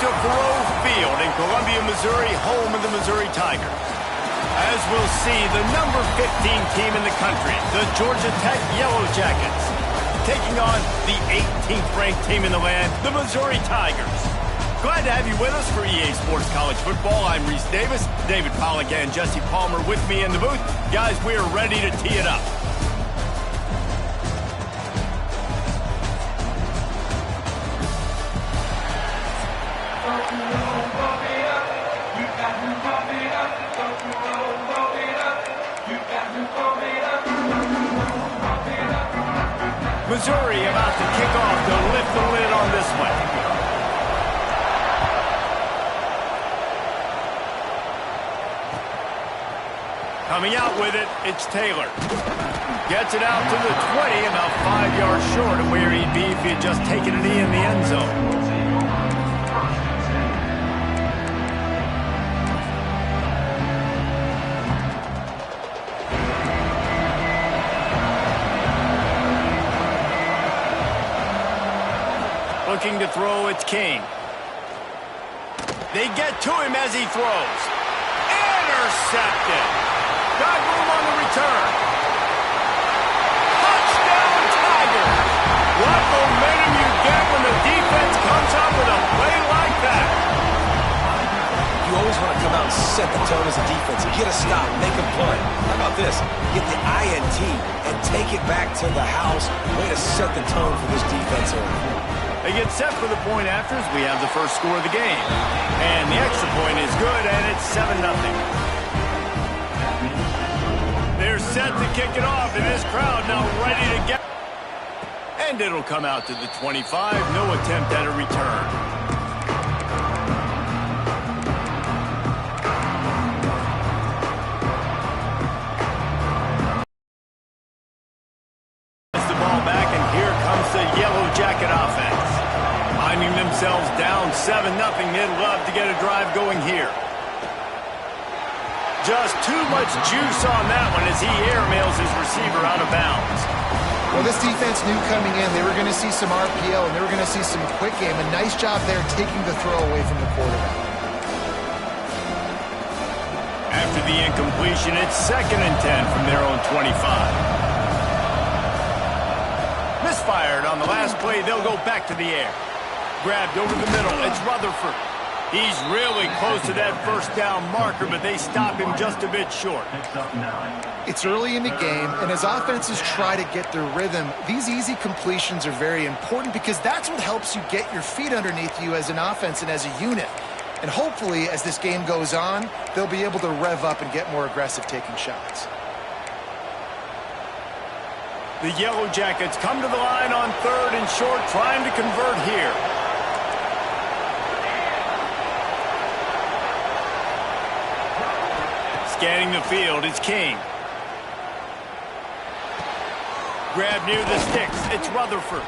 to Faroe Field in Columbia, Missouri, home of the Missouri Tigers. As we'll see, the number 15 team in the country, the Georgia Tech Yellow Jackets, taking on the 18th ranked team in the land, the Missouri Tigers. Glad to have you with us for EA Sports College Football. I'm Reese Davis, David Pollack and Jesse Palmer with me in the booth. Guys, we are ready to tee it up. Missouri about to kick off to lift the lid on this one. Coming out with it, it's Taylor. Gets it out to the 20, about 5 yards short of where he'd be if he had just taken it in the end zone. Looking to throw, it's King. They get to him as he throws. Intercepted. Got room on the return. Touchdown, Tigers. What momentum you get when the defense comes up with a play like that. You always want to come out and set the tone as a defense. Get a stop, make a play. How about this? Get the INT and take it back to the house. Way to set the tone for this defense here. They get set for the point after as we have the first score of the game. And the extra point is good, and it's 7-0. They're set to kick it off, and this crowd now ready to get. And it'll come out to the 25. No attempt at a return. Themselves down 7-0. They'd love to get a drive going here. Just too much juice on that one as he airmails his receiver out of bounds. Well, this defense knew coming in they were going to see some RPO and they were going to see some quick game. A nice job there taking the throw away from the quarterback. After the incompletion, it's 2nd and 10 from their own 25. Misfired on the last play. They'll go back to the air. Grabbed over the middle. It's Rutherford. He's really close to that first down marker, but they stop him just a bit short. It's early in the game, and as offenses try to get their rhythm, these easy completions are very important because that's what helps you get your feet underneath you as an offense and as a unit. And hopefully, as this game goes on, they'll be able to rev up and get more aggressive taking shots. The Yellow Jackets come to the line on 3rd and short, trying to convert here. Scanning the field, it's King. Grab near the sticks, it's Rutherford.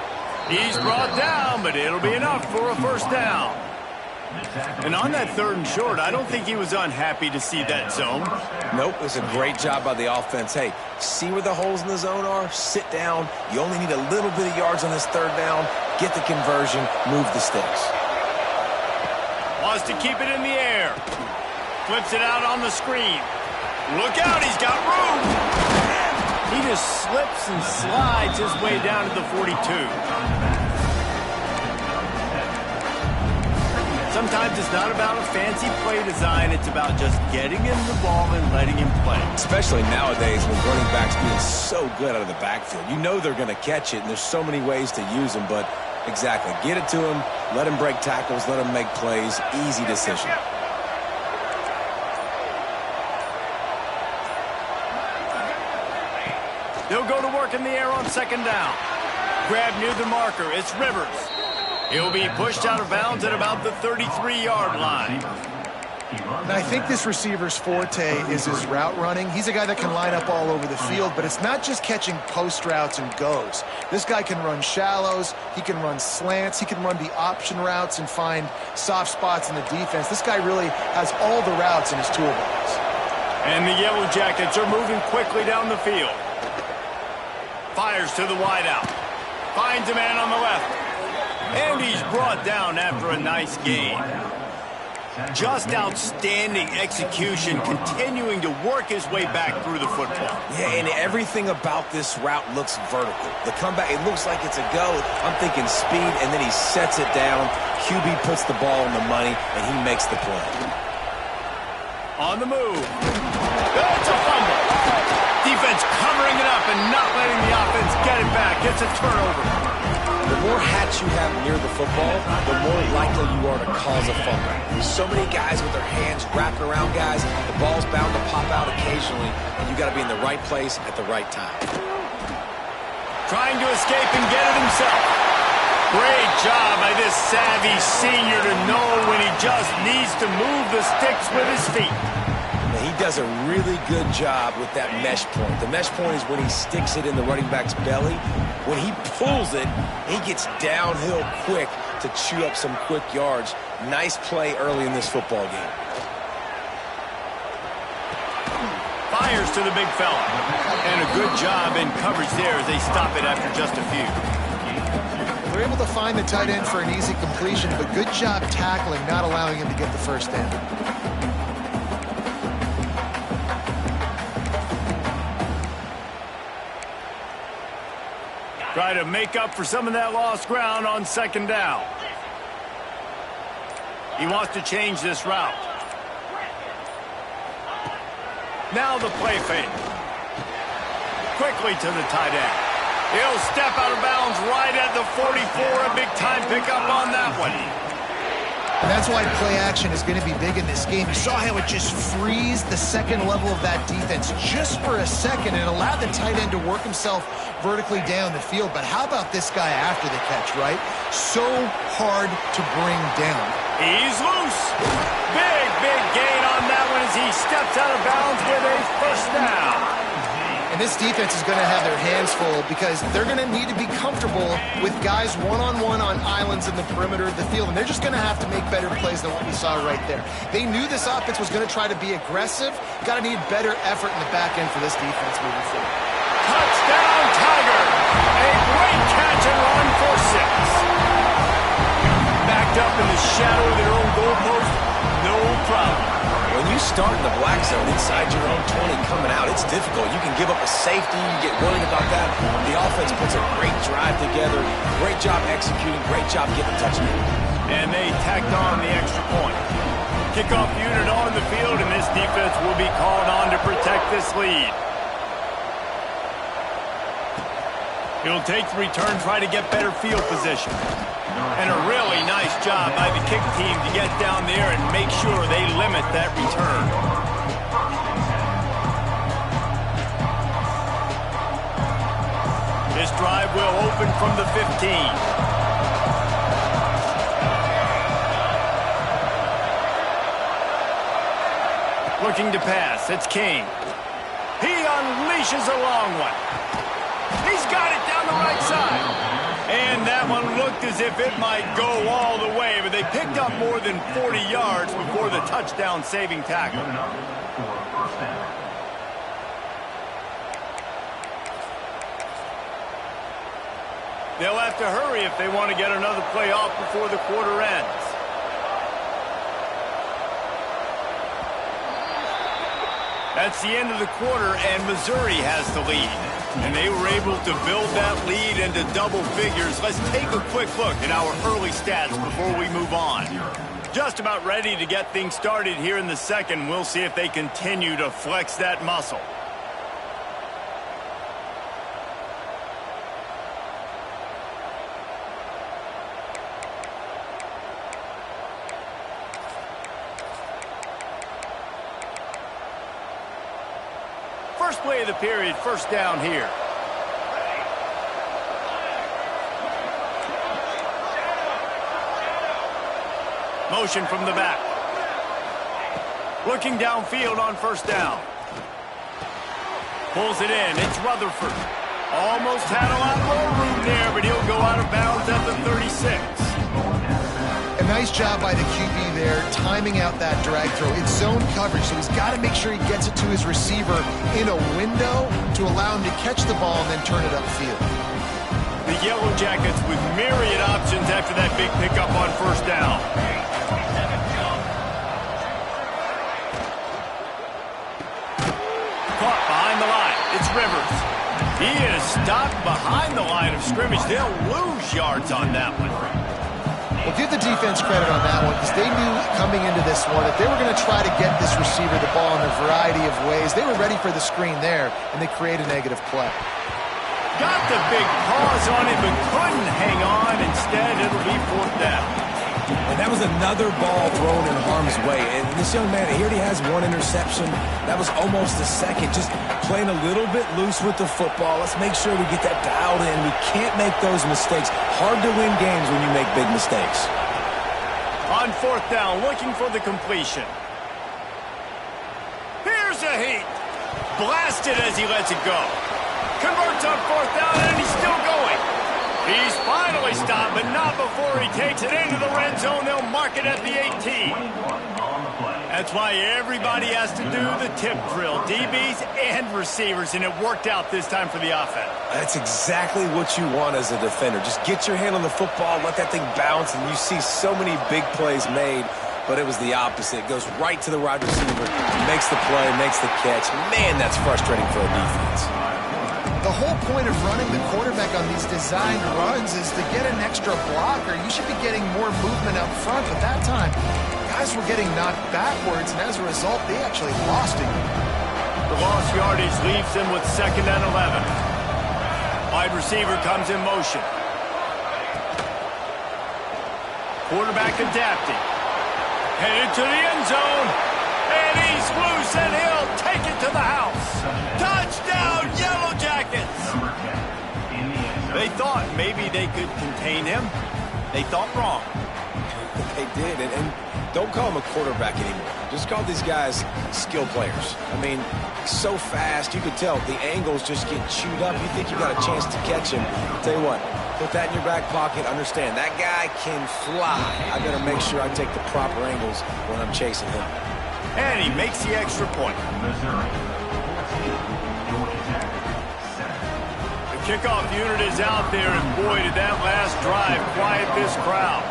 He's brought down, but it'll be enough for a first down. And on that 3rd and short, I don't think he was unhappy to see that zone. Nope, it was a great job by the offense. Hey, see where the holes in the zone are? Sit down. You only need a little bit of yards on this 3rd down. Get the conversion, move the sticks. Wants to keep it in the air. Flips it out on the screen. Look out, he's got room. He just slips and slides his way down to the 42. Sometimes it's not about a fancy play design. It's about just getting him the ball and letting him play. Especially nowadays when running backs being so good out of the backfield. You know they're going to catch it, and there's so many ways to use them. But exactly, get it to him, let him break tackles, let him make plays. Easy decision. They'll go to work in the air on 2nd down. Grab near the marker. It's Rivers. He'll be pushed out of bounds at about the 33-yard line. And I think this receiver's forte is his route running. He's a guy that can line up all over the field, but it's not just catching post routes and goes. This guy can run shallows, he can run slants, he can run the option routes and find soft spots in the defense. This guy really has all the routes in his toolbox. And the Yellow Jackets are moving quickly down the field. Fires to the wideout. Finds a man on the left. And he's brought down after a nice gain. Just outstanding execution, continuing to work his way back through the football. Yeah, and everything about this route looks vertical. The comeback, it looks like it's a go. I'm thinking speed, and then he sets it down. QB puts the ball on the money, and he makes the play. On the move. It's a fumble. Defense covering it up and not letting the offense get it back. It's a turnover. The more hats you have near the football, the more likely you are to cause a fumble. There's so many guys with their hands wrapping around guys. The ball's bound to pop out occasionally, and you got to be in the right place at the right time. Trying to escape and get it himself. Great job by this savvy senior to know when he just needs to move the sticks with his feet. He does a really good job with that mesh point. The mesh point is when he sticks it in the running back's belly. When he pulls it, he gets downhill quick to chew up some quick yards. Nice play early in this football game. Fires to the big fella. And a good job in coverage there as they stop it after just a few. They're able to find the tight end for an easy completion, but good job tackling, not allowing him to get the first down. Try to make up for some of that lost ground on second down. He wants to change this route. Now the play fake. Quickly to the tight end. He'll step out of bounds right at the 44. A big time pickup on that one. And that's why play action is going to be big in this game. You saw how it just freezed the second level of that defense just for a second and allowed the tight end to work himself vertically down the field. But how about this guy after the catch, right? So hard to bring down. He's loose. Big gain on that one as he steps out of bounds with a first down. And this defense is going to have their hands full because they're going to need to be comfortable with guys one-on-one on islands in the perimeter of the field. And they're just going to have to make better plays than what we saw right there. They knew this offense was going to try to be aggressive. Got to need better effort in the back end for this defense moving forward. Touchdown, Tiger! A great catch and run for 6. Backed up in the shadow of their own goalpost, no problem. When you start in the black zone inside your own 20 coming out, it's difficult. You can give up a safety, you get worried about that. The offense puts a great drive together, great job executing, great job getting a touchdown. And they tacked on the extra point. Kickoff unit on the field, and this defense will be called on to protect this lead. He'll take the return, try to get better field position. And a really nice job by the kick team to get down there and make sure they limit that return. This drive will open from the 15. Looking to pass, it's King. He unleashes a long one. He's got it down the right side. And that one looked as if it might go all the way, but they picked up more than 40 yards before the touchdown-saving tackle. They'll have to hurry if they want to get another play off before the quarter ends. That's the end of the quarter, and Missouri has the lead. And they were able to build that lead into double figures. Let's take a quick look at our early stats before we move on. Just about ready to get things started here in the second. We'll see if they continue to flex that muscle. First play of the period, first down here. Motion from the back. Looking downfield on first down. Pulls it in. It's Rutherford. Almost had a lot more room there, but he'll go out of bounds at the 36. A nice job by the QB there, timing out that drag throw. It's zone coverage, so he's got to make sure he gets it to his receiver in a window to allow him to catch the ball and then turn it upfield. The Yellow Jackets with myriad options after that big pickup on first down. Caught behind the line. It's Rivers. He is stopped behind the line of scrimmage. They'll lose yards on that one. Well, give the defense credit on that one because they knew coming into this one that they were going to try to get this receiver the ball in a variety of ways. They were ready for the screen there, and they create a negative play. Got the big pause on it, but couldn't hang on. Instead, it'll be fourth down. And that was another ball thrown in harm's way. And this young man, he already has one interception. That was almost a second. Just playing a little bit loose with the football. Let's make sure we get that dialed in. We can't make those mistakes. Hard to win games when you make big mistakes. On fourth down, looking for the completion. Here's a heat. Blasted as he lets it go. Converts on fourth down, and he's still going. He's finally stopped, but not before he takes it into the red zone. They'll mark it at the 18. That's why everybody has to do the tip drill, DBs and receivers, and it worked out this time for the offense. That's exactly what you want as a defender. Just get your hand on the football, let that thing bounce, and you see so many big plays made, but it was the opposite. It goes right to the wide receiver, makes the play, makes the catch. Man, that's frustrating for a defense. The whole point of running the quarterback on these designed runs is to get an extra blocker. You should be getting more movement up front, but that time, guys were getting knocked backwards, and as a result, they actually lost it. The lost yardage leaves them with 2nd and 11. Wide receiver comes in motion. Quarterback adapting. Headed to the end zone. And he's loose, and he'll take it to the house. Touchdown, Yellow Jackets! They thought maybe they could contain him. They thought wrong. They did, and don't call him a quarterback anymore. Just call these guys skill players. I mean, so fast, you could tell the angles just get chewed up. You think you got a chance to catch him. Tell you what, put that in your back pocket. Understand, that guy can fly. I better make sure I take the proper angles when I'm chasing him. And he makes the extra point. The kickoff unit is out there, and boy, did that last drive quiet this crowd.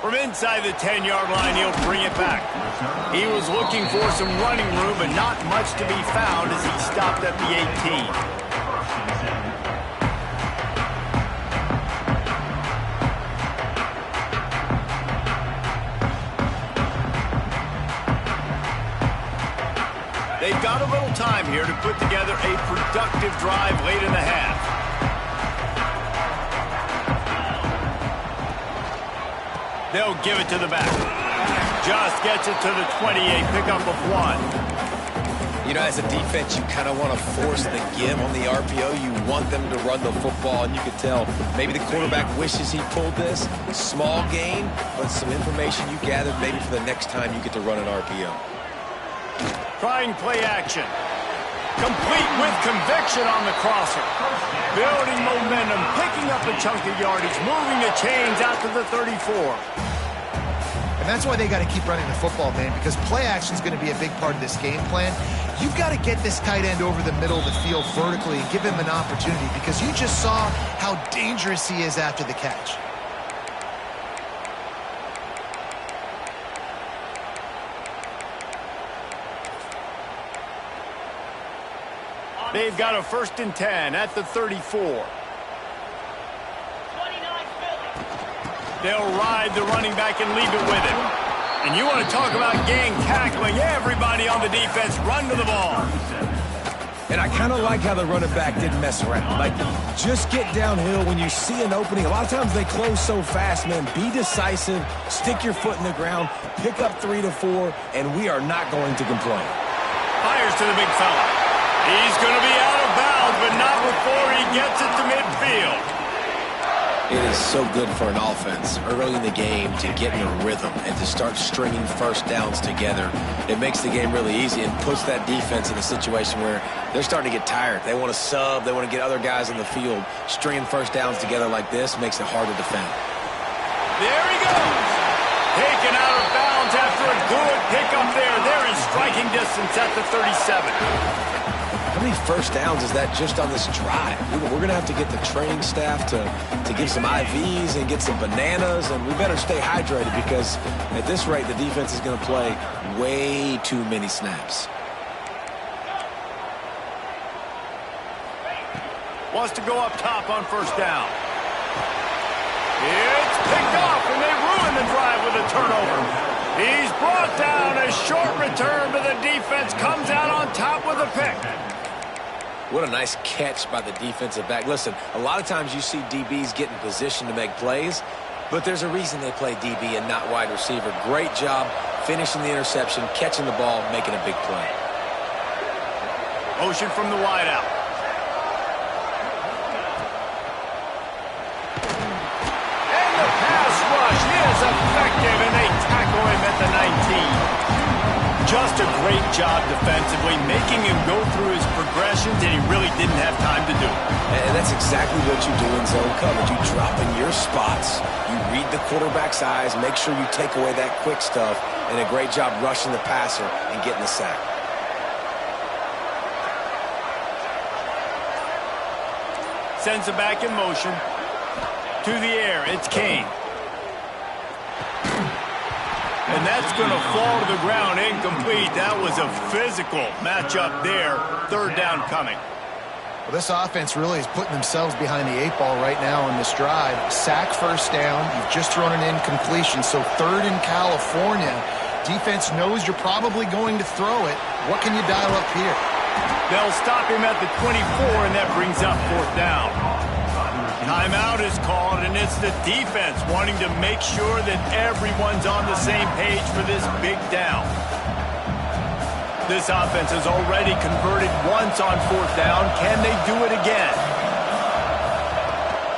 From inside the 10-yard line, he'll bring it back. He was looking for some running room, but not much to be found as he stopped at the 18. They've got a little time here to put together a productive drive late in the half. They'll give it to the back. Just gets it to the 28, pickup of 1. You know, as a defense, you kind of want to force the give on the RPO. You want them to run the football, and you could tell maybe the quarterback wishes he pulled this. Small gain, but some information you gathered maybe for the next time you get to run an RPO. Trying play action. Complete with conviction on the crosser. Building momentum, picking up a chunk of yardage, moving the chains out to the 34. And that's why they got to keep running the football, man, because play action is going to be a big part of this game plan. You've got to get this tight end over the middle of the field vertically and give him an opportunity because you just saw how dangerous he is after the catch. They've got a 1st and 10 at the 34. They'll ride the running back and leave it with him. And you want to talk about gang tackling. Everybody on the defense run to the ball. And I kind of like how the running back didn't mess around. Like, just get downhill when you see an opening. A lot of times they close so fast, man. Be decisive, stick your foot in the ground, pick up 3 to 4, and we are not going to complain. Fires to the big fella. He's going to be out of bounds, but not before he gets it to midfield. It is so good for an offense early in the game to get in a rhythm and to start stringing first downs together. It makes the game really easy and puts that defense in a situation where they're starting to get tired. They want to sub. They want to get other guys on the field. Stringing first downs together like this makes it hard to defend. There he goes. Taken out of bounds after a good pickup there. They're in striking distance. distance at the 37. How many first downs is that just on this drive? We're going to have to get the training staff to give some IVs and get some bananas, and we better stay hydrated because at this rate, the defense is going to play way too many snaps. Wants to go up top on first down. It's picked off, and they ruin the drive with a turnover. He's brought down. A short return, but the defense comes out on top with a pick. What a nice catch by the defensive back. Listen, a lot of times you see DBs get in position to make plays, but there's a reason they play DB and not wide receiver. Great job finishing the interception, catching the ball, making a big play. Motion from the wideout. And the pass rush is effective, and they tackle him at the 19. Just a great job defensively, making him go through his progressions, and he really didn't have time to do it. And that's exactly what you do in zone coverage. You drop in your spots, you read the quarterback's eyes, make sure you take away that quick stuff, and a great job rushing the passer and getting the sack. Sends it back in motion. To the air, it's Kane. And that's going to fall to the ground incomplete. That was a physical matchup there. Third down coming. Well, this offense really is putting themselves behind the 8 ball right now on this drive. Sack first down. You've just thrown an incompletion. So third in California. Defense knows you're probably going to throw it. What can you dial up here? They'll stop him at the 24, and that brings up fourth down. Timeout is called, and it's the defense wanting to make sure that everyone's on the same page for this big down. This offense has already converted once on fourth down. Can they do it again?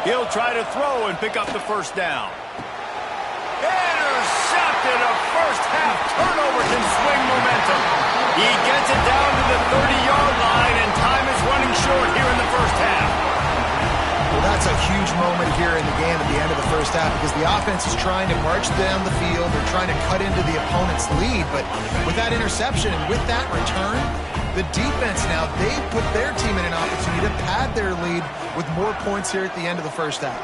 He'll try to throw and pick up the first down. Intercepted. A first-half turnover can swing momentum. He gets it down to the 30-yard line, and time is running short here in the first half. Well, that's a huge moment here in the game at the end of the first half because the offense is trying to march down the field. They're trying to cut into the opponent's lead. But with that interception and with that return, the defense now, they put their team in an opportunity to pad their lead with more points here at the end of the first half.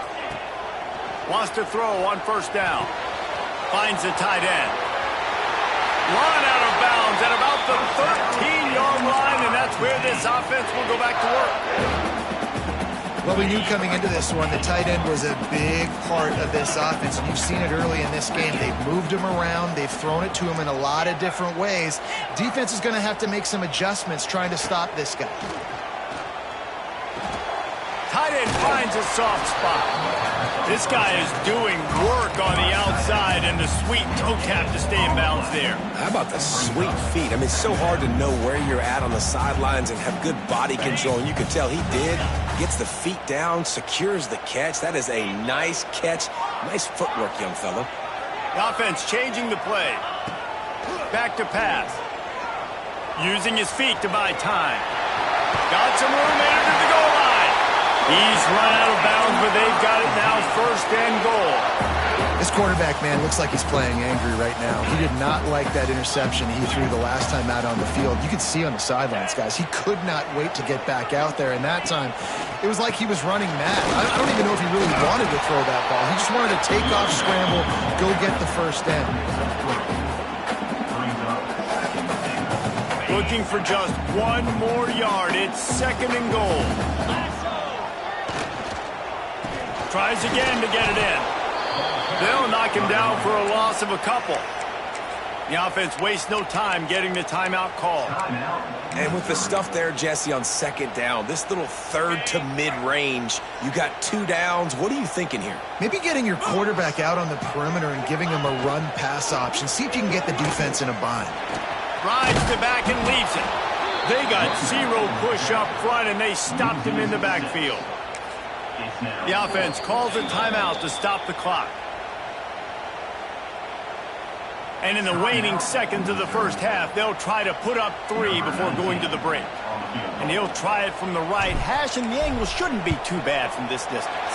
Wants to throw on first down. Finds the tight end. Run out of bounds at about the 13-yard line, and that's where this offense will go back to work. Well, we knew coming into this one, the tight end was a big part of this offense, and you've seen it early in this game. They've moved him around. They've thrown it to him in a lot of different ways. Defense is going to have to make some adjustments trying to stop this guy. Tight end finds a soft spot. This guy is doing work on the outside, and the sweet toe tap to stay in bounds there. How about the sweet feet? I mean, it's so hard to know where you're at on the sidelines and have good body control, and you can tell he did. Gets the feet down, secures the catch. That is a nice catch. Nice footwork, young fellow. The offense changing the play. Back to pass. Using his feet to buy time. Got some room in to the goal line. He's run out of bounds, but they've got it now, first and goal. This quarterback, man, looks like he's playing angry right now. He did not like that interception he threw the last time out on the field. You could see on the sidelines, guys, he could not wait to get back out there. And that time, it was like he was running mad. I don't even know if he really wanted to throw that ball. He just wanted to take off, scramble, go get the first down. Looking for just one more yard. It's second and goal. Tries again to get it in. They'll knock him down for a loss of a couple. The offense wastes no time getting the timeout call. And with the stuff there, Jesse, on second down, this little third to mid-range, you got 2 downs. What are you thinking here? Maybe getting your quarterback out on the perimeter and giving him a run-pass option. See if you can get the defense in a bind. Rides the back and leaves it. They got 0 push up front, and they stopped him in the backfield. The offense calls a timeout to stop the clock. And in the waning seconds of the first half, they'll try to put up 3 before going to the break. And he'll try it from the right hash, and the angle shouldn't be too bad from this distance.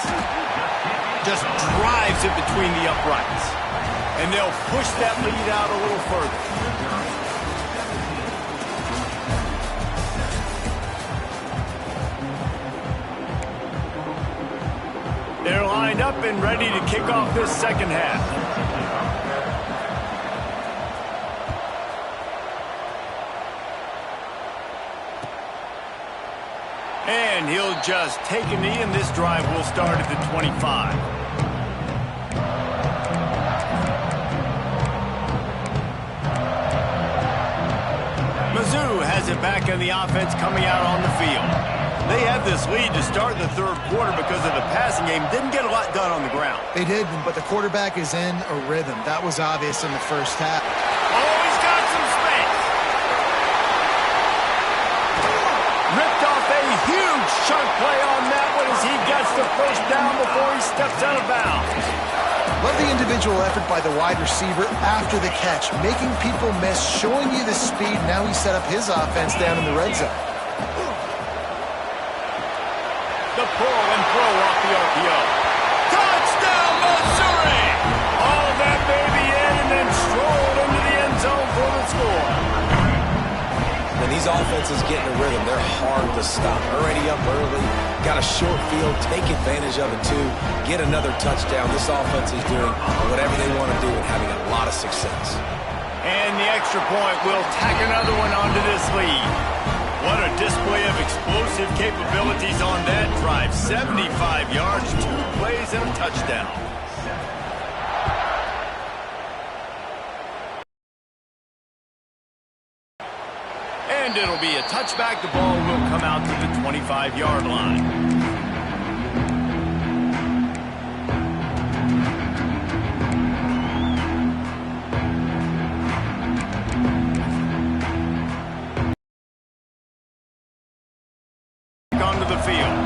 Just drives it between the uprights. And they'll push that lead out a little further. up and ready to kick off this second half. And he'll just take a knee, and this drive will start at the 25. Mizzou has it back in the offense coming out on the field. They had this lead to start the third quarter because of the passing game. Didn't get a lot done on the ground. They did, but the quarterback is in a rhythm. That was obvious in the first half. Oh, he's got some space. Ripped off a huge chunk play on that one as he gets the first down before he steps out of bounds. Love the individual effort by the wide receiver after the catch, making people miss, showing you the speed. Now he set up his offense down in the red zone. The pull and throw off the RPO. Touchdown, Missouri! All that baby in and then strolled into the end zone for the score. When these offenses get in a rhythm, they're hard to stop. Already up early, got a short field, take advantage of it too, get another touchdown. This offense is doing whatever they want to do and having a lot of success. And the extra point will tack another one onto this lead. What a display of explosive capabilities on that drive. 75 yards, 2 plays, and a touchdown. And it'll be a touchback. The ball will come out to the 25-yard line. Onto the field.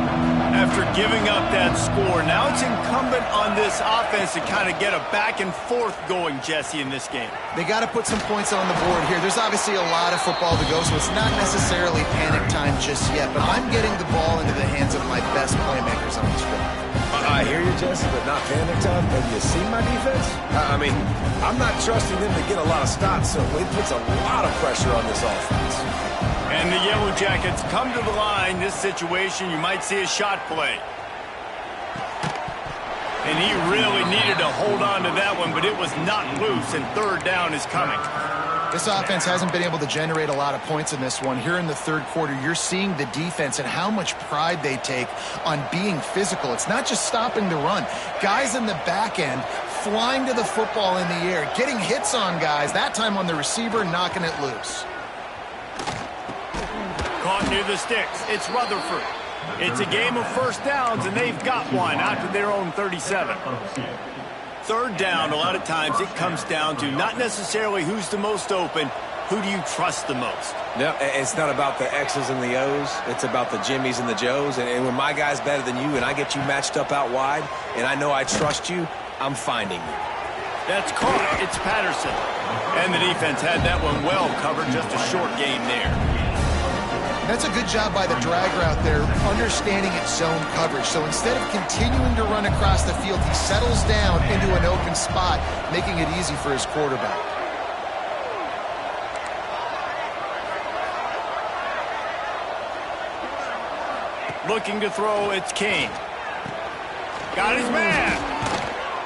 After giving up that score, now it's incumbent on this offense to kind of get a back and forth going, Jesse, in this game. They got to put some points on the board here. There's obviously a lot of football to go, so it's not necessarily panic time just yet, but I'm getting the ball into the hands of my best playmakers on this field. I hear you, Jesse, but not panic time. Have you seen my defense? I mean, I'm not trusting them to get a lot of stops, so it puts a lot of pressure on this offense. And the Yellow Jackets come to the line. This situation, you might see a shot play. And he really needed to hold on to that one, but it was not loose, and third down is coming. This offense hasn't been able to generate a lot of points in this one. Here in the third quarter, you're seeing the defense and how much pride they take on being physical. It's not just stopping the run. Guys in the back end flying to the football in the air, getting hits on guys, that time on the receiver, knocking it loose. Caught near the sticks. It's Rutherford. It's a game of first downs, and they've got one out to their own 37. Third down, a lot of times it comes down to not necessarily who's the most open, who do you trust the most? No, it's not about the X's and the O's. It's about the Jimmies and the Joes. And when my guy's better than you and I get you matched up out wide and I know I trust you, I'm finding you. That's caught. It's Patterson. And the defense had that one well covered. Just a short game there. That's a good job by the drag route there, understanding its zone coverage. So instead of continuing to run across the field, he settles down into an open spot, making it easy for his quarterback. Looking to throw, it's King. Got his man.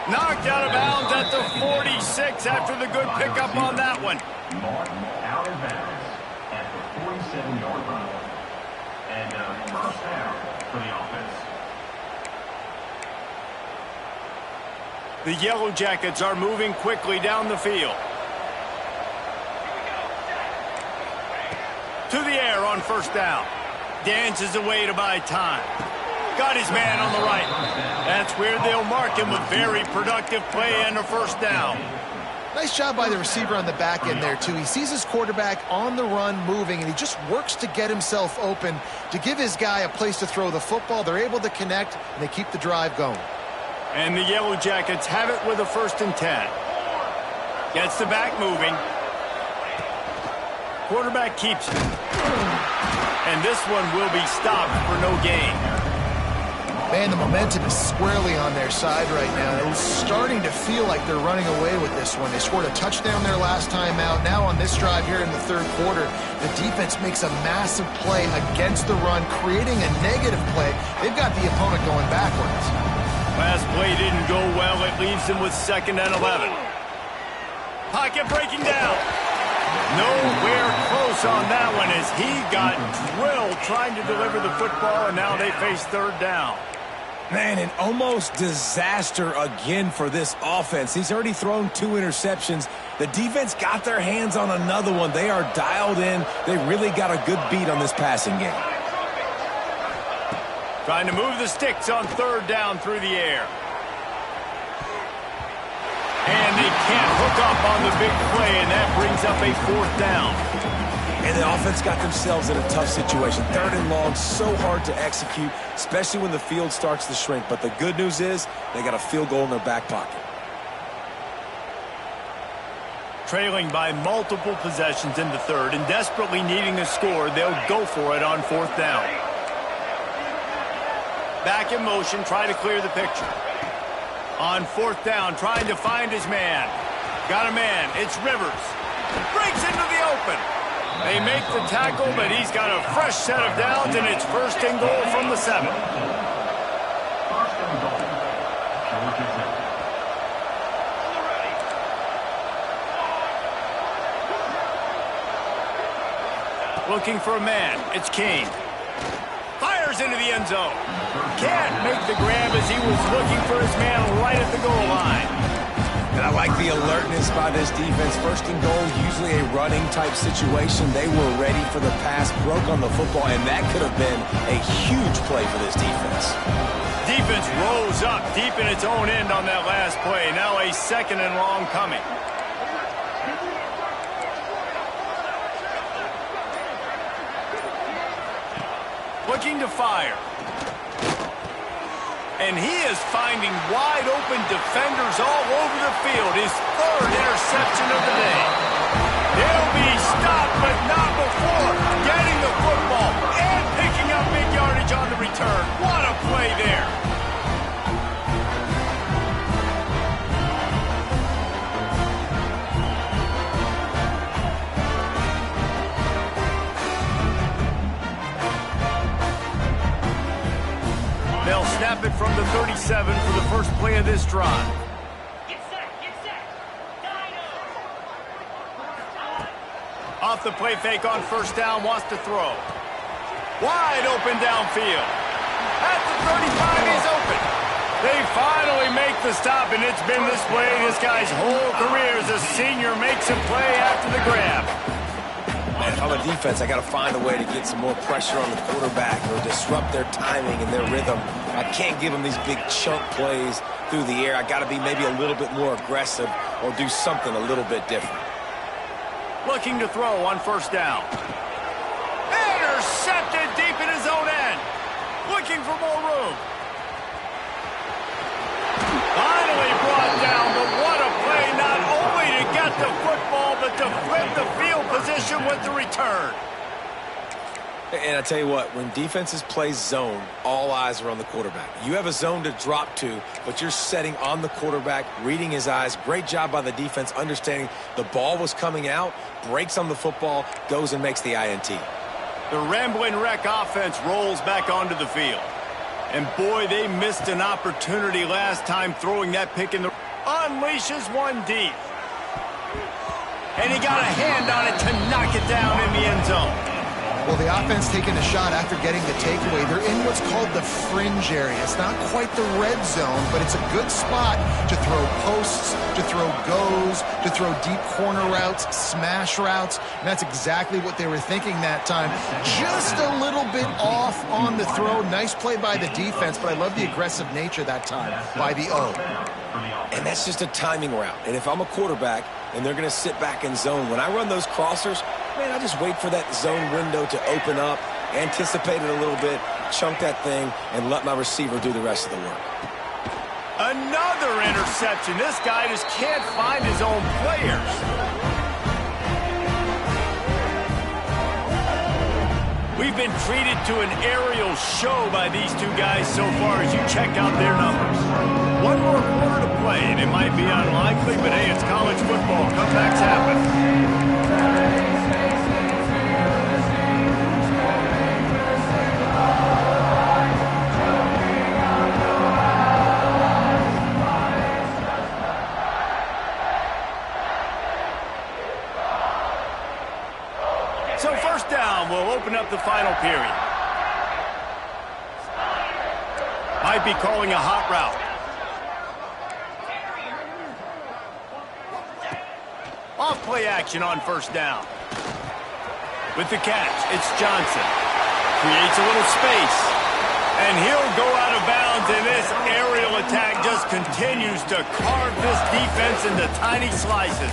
Knocked out of bounds at the 46 after the good pickup on that one. Martin out of bounds at the 47-yard line. And first down for the offense. The Yellow Jackets are moving quickly down the field. To the air on first down. Dances away to buy time. Got his man on the right. That's where they'll mark him with very productive play and a first down. Nice job by the receiver on the back end there, too. He sees his quarterback on the run moving, and he just works to get himself open to give his guy a place to throw the football. They're able to connect, and they keep the drive going. And the Yellow Jackets have it with a 1st and 10. Gets the back moving. Quarterback keeps it. And this one will be stopped for no gain. Man, the momentum is squarely on their side right now. It's starting to feel like they're running away with this one. They scored a touchdown their last time out. Now on this drive here in the third quarter, the defense makes a massive play against the run, creating a negative play. They've got the opponent going backwards. Last play didn't go well. It leaves him with 2nd and 11. Pocket breaking down. Nowhere close on that one as he got drilled trying to deliver the football, and now they face 3rd down. Man, an almost disaster again for this offense. He's already thrown 2 interceptions. The defense got their hands on another one. They are dialed in. They really got a good beat on this passing game. Trying to move the sticks on 3rd down through the air. And they can't hook up on the big play, and that brings up a 4th down. And the offense got themselves in a tough situation. 3rd and long, so hard to execute, especially when the field starts to shrink. But the good news is they got a field goal in their back pocket. Trailing by multiple possessions in the 3rd and desperately needing a score, they'll go for it on 4th down. Back in motion, try to clear the picture. On 4th down, trying to find his man. Got a man. It's Rivers. Breaks into the open. They make the tackle, but he's got a fresh set of downs, and it's 1st and goal from the 7. 1st and goal. Georgia Tech. Looking for a man. It's King. Fires into the end zone. Can't make the grab as he was looking for his man right at the goal line. And I like the alertness by this defense. 1st and goal, usually a running type situation. They were ready for the pass, broke on the football, and that could have been a huge play for this defense. Defense rose up deep in its own end on that last play. Now a 2nd and long coming. Looking to fire. And he is finding wide-open defenders all over the field. His 3rd interception of the day. He'll be stopped, but not before getting the football and picking up big yardage on the return. What a play there. They'll snap it from the 37 for the first play of this drive. Get set, get set. Off the play fake on 1st down, wants to throw. Wide open downfield. At the 35, he's open. They finally make the stop, and it's been this way this guy's whole career as a senior makes a play after the grab. Man, if I'm a defense, I got to find a way to get some more pressure on the quarterback or disrupt their timing and their rhythm. I can't give them these big chunk plays through the air. I got to be maybe a little bit more aggressive or do something a little bit different. Looking to throw on 1st down. Intercepted deep in his own end. Looking for more room. Finally brought down, but what a play, not only to get the football, but to flip the field position with the return. And I tell you what, when defenses play zone, all eyes are on the quarterback. You have a zone to drop to, but you're setting on the quarterback, reading his eyes. Great job by the defense, understanding the ball was coming out, breaks on the football, goes and makes the INT. The Ramblin' Wreck offense rolls back onto the field. And boy, they missed an opportunity last time throwing that pick in the... Unleashes one deep. And he got a hand on it to knock it down in the end zone. Well, the offense taking a shot after getting the takeaway. They're in what's called the fringe area. It's not quite the red zone, but it's a good spot to throw posts, to throw goes, to throw deep corner routes, smash routes. And that's exactly what they were thinking that time. Just a little bit off on the throw. Nice play by the defense, but I love the aggressive nature that time by the O. And that's just a timing route. And if I'm a quarterback and they're going to sit back in zone, when I run those crossers, man, I just wait for that zone window to open up, anticipate it a little bit, chunk that thing, and let my receiver do the rest of the work. Another interception. This guy just can't find his own players. We've been treated to an aerial show by these two guys so far as you check out their numbers. One more quarter to play, and it might be unlikely, but hey, it's college football. Comebacks happen. So first down will open up the final period. Might be calling a hot route. Off play action on first down. With the catch, it's Johnson. Creates a little space. And he'll go out of bounds, and this aerial attack just continues to carve this defense into tiny slices.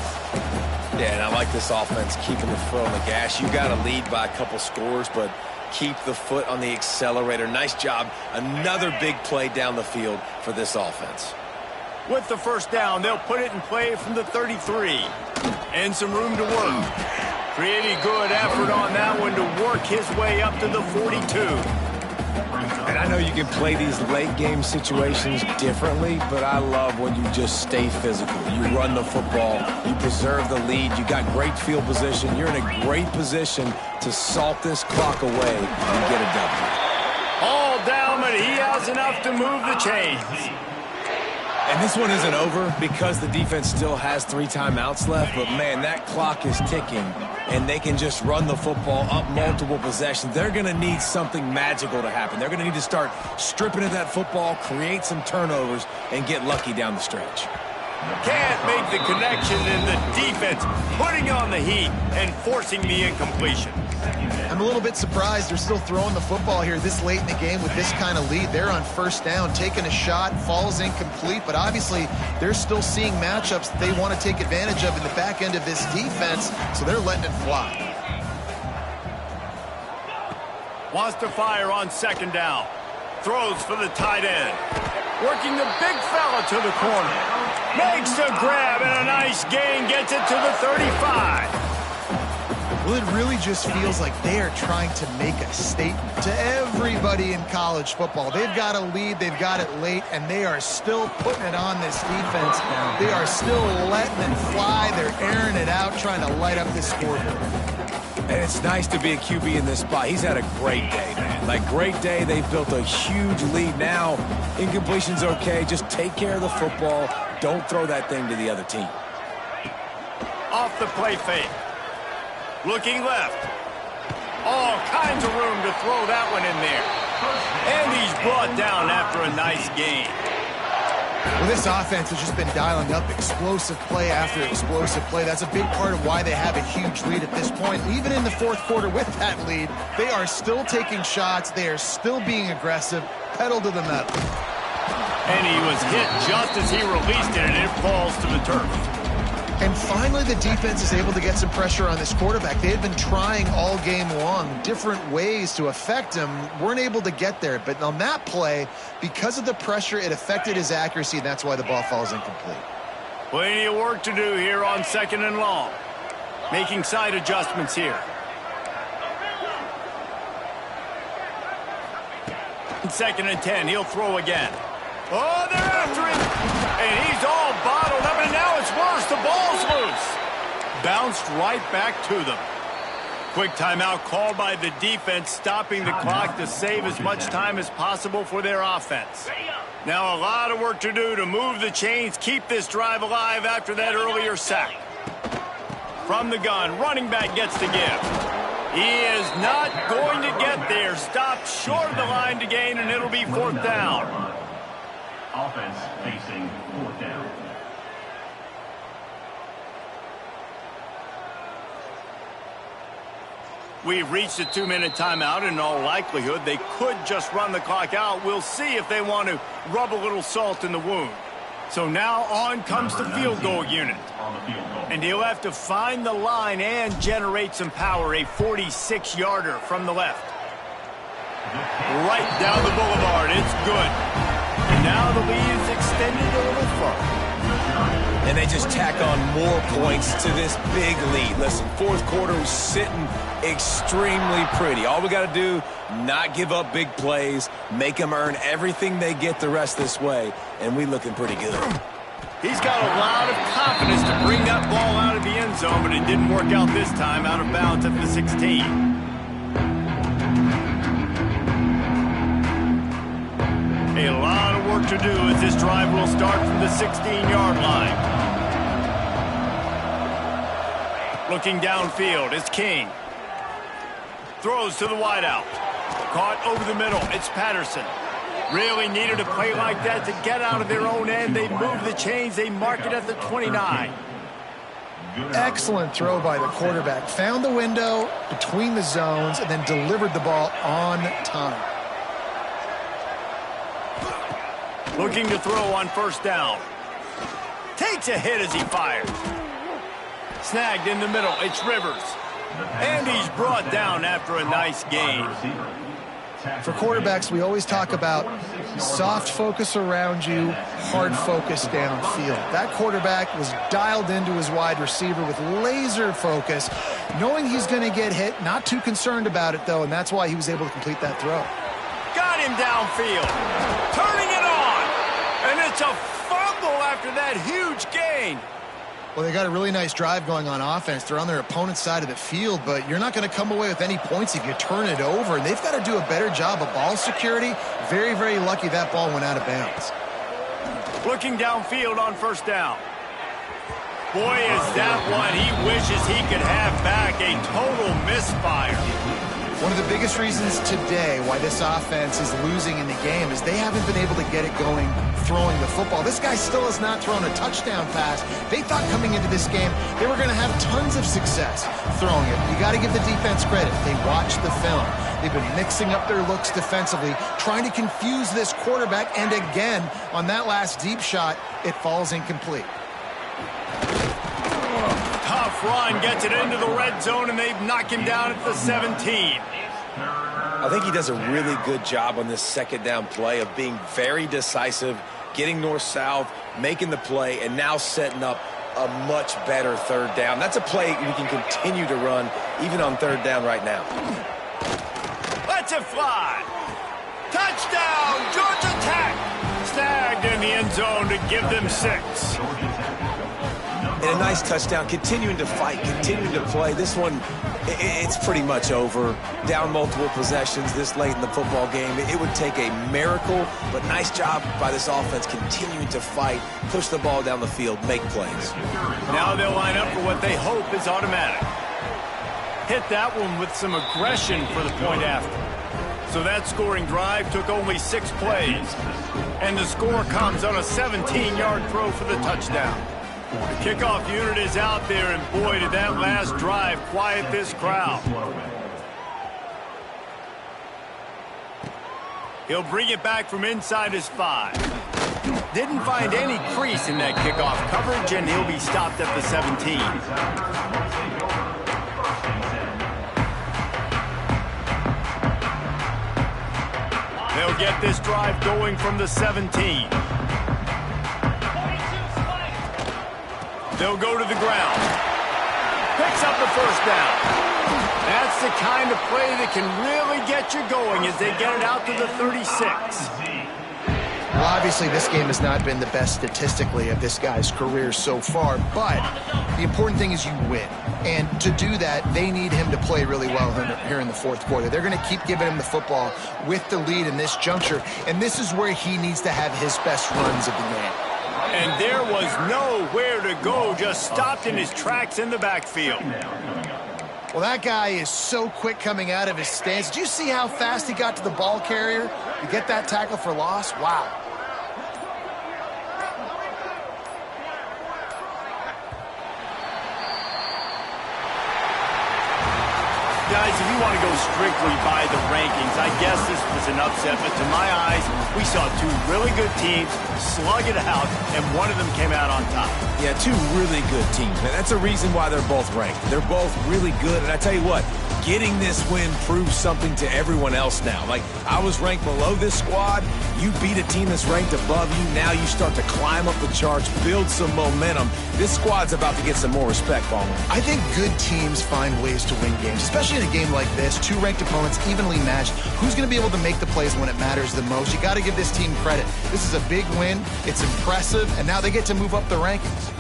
Yeah, and I like this offense keeping the foot on the gas. You got to lead by a couple scores, but keep the foot on the accelerator. Nice job. Another big play down the field for this offense. With the first down, they'll put it in play from the 33. And some room to work. Pretty good effort on that one to work his way up to the 42. And I know you can play these late game situations differently, but I love when you just stay physical. You run the football, you preserve the lead, you got great field position, you're in a great position to salt this clock away and get a W. All down, but he has enough to move the chains. And this one isn't over because the defense still has 3 timeouts left, but man, that clock is ticking, and they can just run the football up multiple possessions. They're going to need something magical to happen. They're going to need to start stripping at that football, create some turnovers, and get lucky down the stretch. Can't make the connection, and the defense putting on the heat and forcing the incompletion. I'm a little bit surprised they're still throwing the football here this late in the game with this kind of lead. They're on first down, taking a shot, falls incomplete, but obviously they're still seeing matchups that they want to take advantage of in the back end of this defense, so they're letting it fly. Wants to fire on second down. Throws for the tight end. Working the big fella to the corner. Makes the grab and a nice gain. Gets it to the 35. Well, it really just feels like they are trying to make a statement to everybody in college football. They've got a lead, they've got it late, and they are still putting it on this defense. They are still letting it fly. They're airing it out, trying to light up this scoreboard. And it's nice to be a QB in this spot. He's had a great day, man. Like, great day. They've built a huge lead now. Incompletion's okay. Just take care of the football. Don't throw that thing to the other team. Off the play fake. Looking left. All kinds of room to throw that one in there. And he's brought down after a nice gain. Well, this offense has just been dialing up explosive play after explosive play. That's a big part of why they have a huge lead at this point. Even in the fourth quarter with that lead, they are still taking shots. They are still being aggressive. Pedal to the metal. And he was hit just as he released it, and it falls to the turf. And finally, the defense is able to get some pressure on this quarterback. They had been trying all game long different ways to affect him. Weren't able to get there. But on that play, because of the pressure, it affected his accuracy, and that's why the ball falls incomplete. Plenty of work to do here on second and long. Making side adjustments here. Second and 10, he'll throw again. Oh, they're after him. And he's all bottled up, and now it's worse. The ball's loose. Bounced right back to them. Quick timeout called by the defense, stopping the clock to save as much time as possible for their offense. Now a lot of work to do to move the chains, keep this drive alive after that earlier sack. From the gun, running back gets to give. He is not going to get there. Stopped short of the line to gain, and it'll be fourth down. Offense facing fourth down. We've reached a 2-minute timeout. In all likelihood, they could just run the clock out. We'll see if they want to rub a little salt in the wound. So now on comes the field goal unit. And he'll have to find the line and generate some power. A 46-yarder from the left. Right down the boulevard. It's good. Now the lead is extended a little further. And they just tack on more points to this big lead. Listen, fourth quarter is sitting extremely pretty. All we got to do, not give up big plays, make them earn everything they get the rest this way, and we looking pretty good. He's got a lot of confidence to bring that ball out of the end zone, but it didn't work out this time, out of bounds at the 16. A lot of work to do as this drive will start from the 16-yard line. Looking downfield, it's King. Throws to the wideout. Caught over the middle. It's Patterson. Really needed a play like that to get out of their own end. They move the chains. They mark it at the 29. Excellent throw by the quarterback. Found the window between the zones and then delivered the ball on time. Looking to throw on first down. Takes a hit as he fires. Snagged in the middle. It's Rivers. And he's brought down after a nice gain. For quarterbacks, we always talk about soft focus around you, hard focus downfield. That quarterback was dialed into his wide receiver with laser focus, knowing he's going to get hit, not too concerned about it, though, and that's why he was able to complete that throw. Got him downfield. Turning it on. And it's a fumble after that huge gain. Well, they got a really nice drive going on offense. They're on their opponent's side of the field, but you're not going to come away with any points if you turn it over. And they've got to do a better job of ball security. Very, very lucky that ball went out of bounds. Looking downfield on first down. Boy, is that one he wishes he could have back. A total misfire. One of the biggest reasons today why this offense is losing in the game is they haven't been able to get it going throwing the football. This guy still has not thrown a touchdown pass. They thought coming into this game they were going to have tons of success throwing it. You got to give the defense credit. They watched the film. They've been mixing up their looks defensively, trying to confuse this quarterback, and again, on that last deep shot, it falls incomplete. Tough run, gets it into the red zone, and they knock him down at the 17. I think he does a really good job on this second down play of being very decisive, getting north-south, making the play, and now setting up a much better third down. That's a play we can continue to run even on third down right now. Lets it fly. Touchdown, Georgia Tech. Snagged in the end zone to give them 6. And a nice touchdown, continuing to fight, continuing to play. This one, it's pretty much over. Down multiple possessions this late in the football game. It would take a miracle, but nice job by this offense continuing to fight, push the ball down the field, make plays. Now they'll line up for what they hope is automatic. Hit that one with some aggression for the point after. So that scoring drive took only 6 plays. And the score comes on a 17-yard throw for the touchdown. The kickoff unit is out there, and boy, did that last drive quiet this crowd. He'll bring it back from inside his 5. Didn't find any crease in that kickoff coverage, and he'll be stopped at the 17. They'll get this drive going from the 17. They'll go to the ground. Picks up the first down. That's the kind of play that can really get you going as they get it out to the 36. Well, obviously, this game has not been the best statistically of this guy's career so far, but the important thing is you win. And to do that, they need him to play really well here in the fourth quarter. They're going to keep giving him the football with the lead in this juncture, and this is where he needs to have his best runs of the game. And there was nowhere to go, just stopped in his tracks in the backfield. Well, that guy is so quick coming out of his stance. Did you see how fast he got to the ball carrier to get that tackle for loss? Wow. Guys, if you want to go strictly by the rankings, I guess this was an upset, but to my eyes, we saw 2 really good teams slug it out, and one of them came out on top. Yeah, 2 really good teams, man. That's a reason why they're both ranked. They're both really good, and I tell you what, getting this win proves something to everyone else now. Like, I was ranked below this squad. You beat a team that's ranked above you. Now you start to climb up the charts, build some momentum. This squad's about to get some more respect, Palmer. I think good teams find ways to win games, especially in a game like this. 2 ranked opponents, evenly matched. Who's going to be able to make the plays when it matters the most? You got to give this team credit. This is a big win. It's impressive, and now they get to move up the rankings.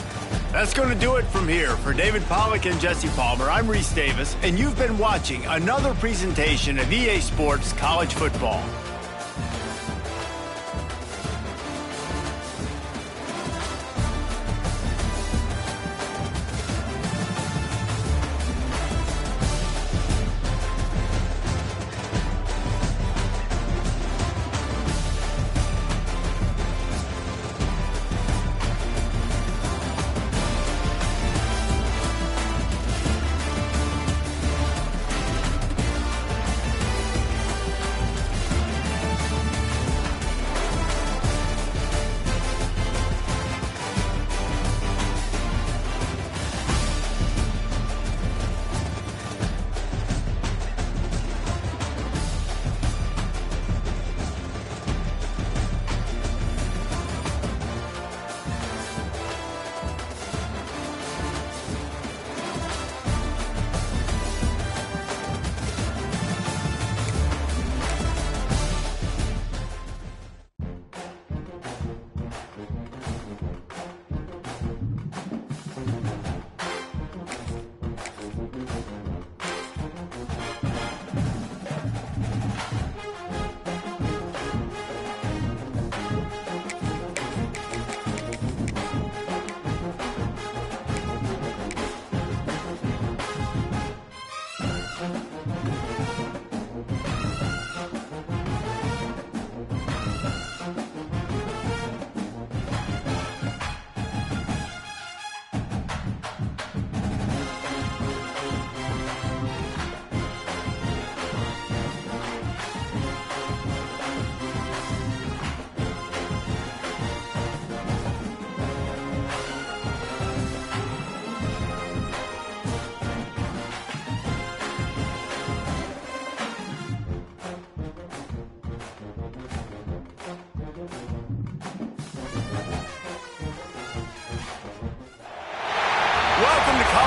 That's going to do it from here. For David Pollack and Jesse Palmer, I'm Reese Davis, and you've been watching another presentation of EA Sports College Football.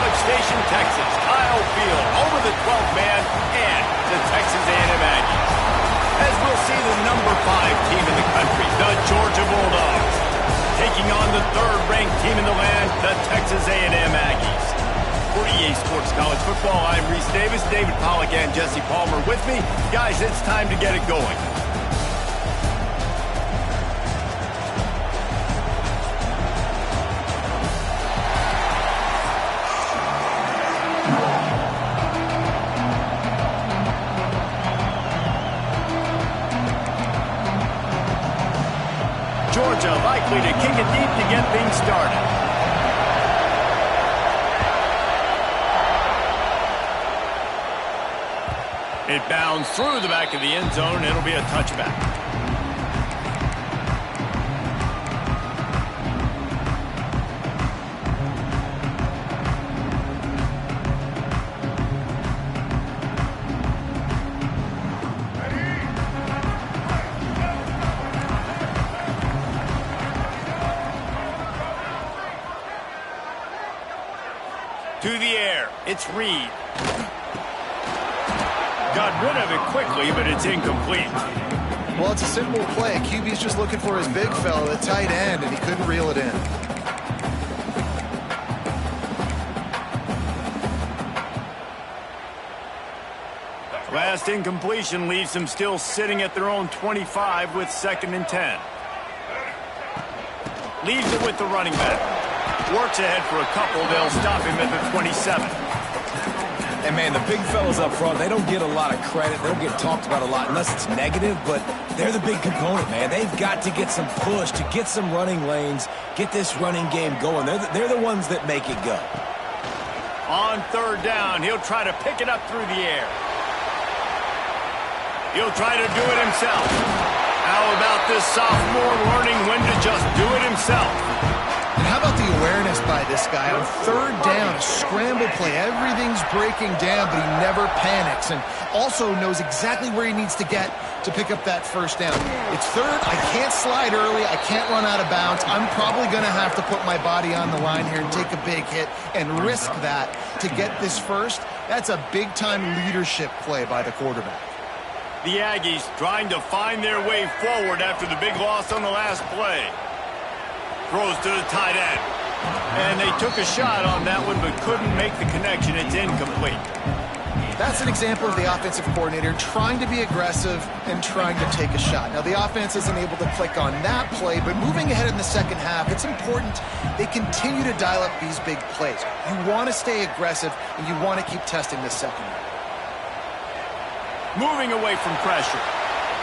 College Station, Texas. Kyle Field over the 12th man and the Texas A&M Aggies. As we'll see the number 5 team in the country, the Georgia Bulldogs, taking on the 3rd-ranked team in the land, the Texas A&M Aggies. For EA Sports College Football, I'm Reese Davis, David Pollack, and Jesse Palmer with me. Guys, it's time to get it going. Georgia likely to kick it deep to get things started. It bounds through the back of the end zone, and it'll be a touchback. To the air, it's Reed. Got rid of it quickly, but it's incomplete. Well, it's a simple play. QB's just looking for his big fella, the tight end, and he couldn't reel it in. Last incompletion leaves them still sitting at their own 25 with 2nd and 10. Leaves it with the running back. Works ahead for a couple. They'll stop him at the 27. And, man, the big fellas up front, they don't get a lot of credit. They don't get talked about a lot unless it's negative, but they're the big component, man. They've got to get some push, to get some running lanes, get this running game going. They're the ones that make it go. On 3rd down, he'll try to pick it up through the air. He'll try to do it himself. How about this sophomore learning when to just do it himself? And how about the awareness by this guy? On 3rd down, a scramble play. Everything's breaking down, but he never panics. And also knows exactly where he needs to get to pick up that 1st down. It's 3rd. I can't slide early. I can't run out of bounds. I'm probably going to have to put my body on the line here and take a big hit and risk that to get this 1st. That's a big-time leadership play by the quarterback. The Aggies trying to find their way forward after the big loss on the last play. Throws to the tight end. And they took a shot on that one but couldn't make the connection. It's incomplete. That's an example of the offensive coordinator trying to be aggressive and trying to take a shot. Now, the offense isn't able to click on that play, but moving ahead in the 2nd half, it's important they continue to dial up these big plays. You want to stay aggressive, and you want to keep testing this secondary. Moving away from pressure.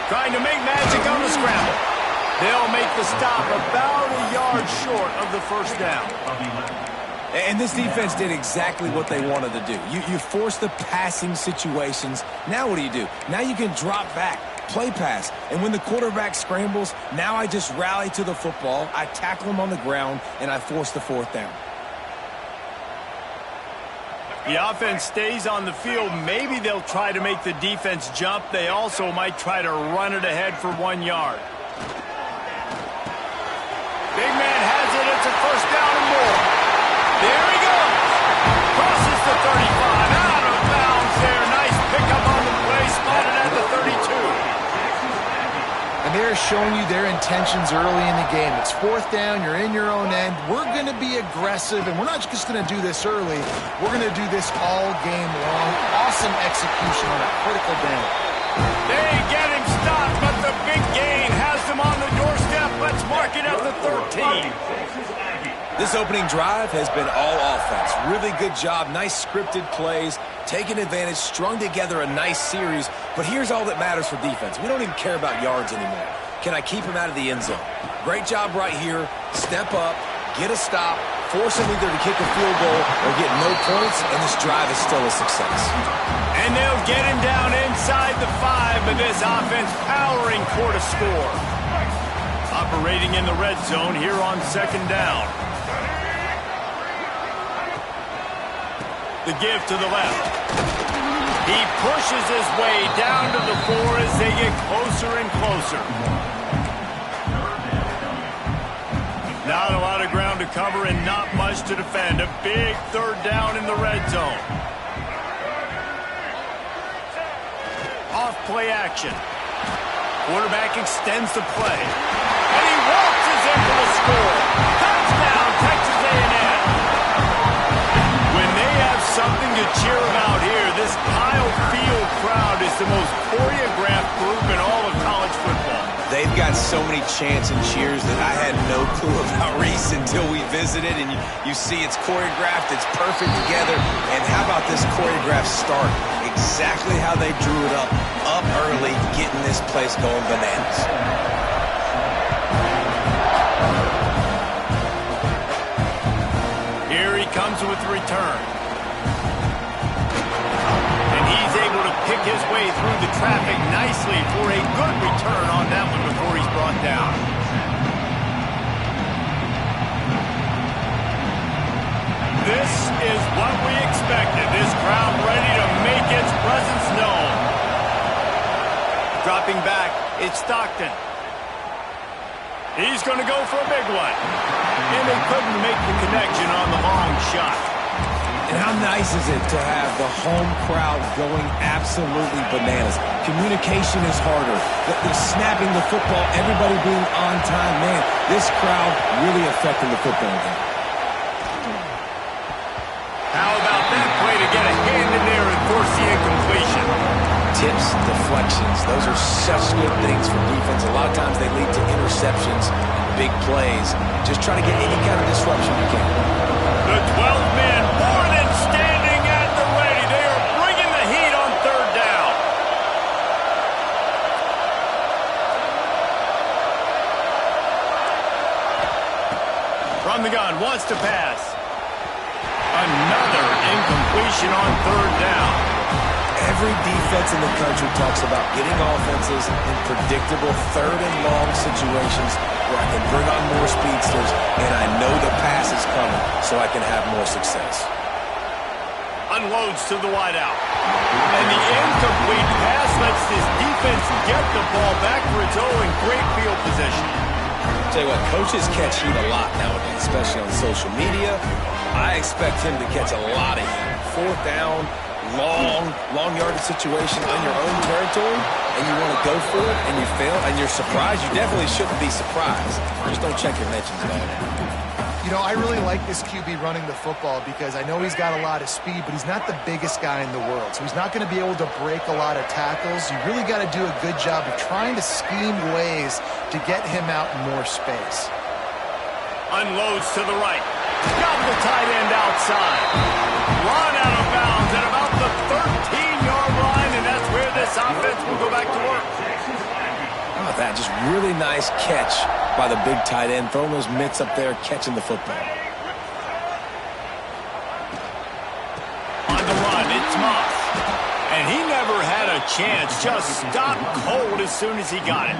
Trying to make magic on the scramble. They'll make the stop about a yard short of the 1st down. And this defense did exactly what they wanted to do. You force the passing situations. Now what do? Now you can drop back, play pass. And when the quarterback scrambles, now I just rally to the football, I tackle him on the ground, and I force the 4th down. The offense stays on the field. Maybe they'll try to make the defense jump. They also might try to run it ahead for 1 yard. Big man has it. It's a 1st down and more. There he goes. Crosses the 35. Out of bounds there. Nice pickup on the play. Spotted at the 32. And they're showing you their intentions early in the game. It's 4th down. You're in your own end. We're going to be aggressive, and we're not just going to do this early. We're going to do this all game long. Awesome execution on a critical down. They get him stopped, but the big gain has them on the doorstep. Let's mark it at the 13. This opening drive has been all offense. Really good job. Nice scripted plays. Taking advantage. Strung together a nice series. But here's all that matters for defense. We don't even care about yards anymore. Can I keep him out of the end zone? Great job right here. Step up. Get a stop. Force him either to kick a field goal or get no points. And this drive is still a success. And they'll get him down inside the 5, but this offense powering for a score. Operating in the red zone here on 2nd down. The give to the left. He pushes his way down to the 4 as they get closer and closer. Not a lot of ground to cover and not much to defend. A big third down in the red zone. Off play action. Quarterback extends the play. And he waltzes in for the score. Touchdown, Texas A&M. When they have something to cheer about here, this Kyle Field crowd is the most choreographed group in all of college football. They've got so many chants and cheers that I had no clue about Reese until we visited. And you see it's choreographed, it's perfect together. And how about this choreographed start? Exactly how they drew it up early, getting this place going bananas. Here he comes with the return. And he's able to pick his way through the traffic nicely for a good return on that one before he's brought down. This is what we expected. This crowd ready to make its presence known. Dropping back, it's Stockton. He's going to go for a big one. And they couldn't make the connection on the long shot. And how nice is it to have the home crowd going absolutely bananas? Communication is harder. The snapping the football, everybody being on time. Man, this crowd really affecting the football game. How about that play to get a hand in there and force the incompletion? Tips, deflections, those are such good things for defense. A lot of times they lead to interceptions and big plays. Just try to get any kind of disruption you can. The 12 men more than standing at the ready. They are bringing the heat on third down. From the gun, wants to pass. Another incompletion on third down. Every defense in the country talks about getting offenses in predictable third and long situations where I can bring on more speedsters and I know the pass is coming so I can have more success. Unloads to the wideout. And the incomplete pass lets this defense get the ball back for its own great field position. Tell you what, coaches catch heat a lot nowadays, especially on social media. I expect him to catch a lot of heat. Fourth down, long yardage situation on your own territory, and you want to go for it, and you fail, and you're surprised. You definitely shouldn't be surprised. Just don't check your mentions, man. You know, I really like this QB running the football because I know he's got a lot of speed, but he's not the biggest guy in the world. So he's not going to be able to break a lot of tackles. You really got to do a good job of trying to scheme ways to get him out in more space. Unloads to the right. Got the tight end outside. Run out of bounds at about the 13-yard line, and that's where this offense will go back to work. How about that? Just really nice catch by the big tight end, throwing those mitts up there, catching the football. On the run, it's Moss. And he never had a chance, just stopped cold as soon as he got it.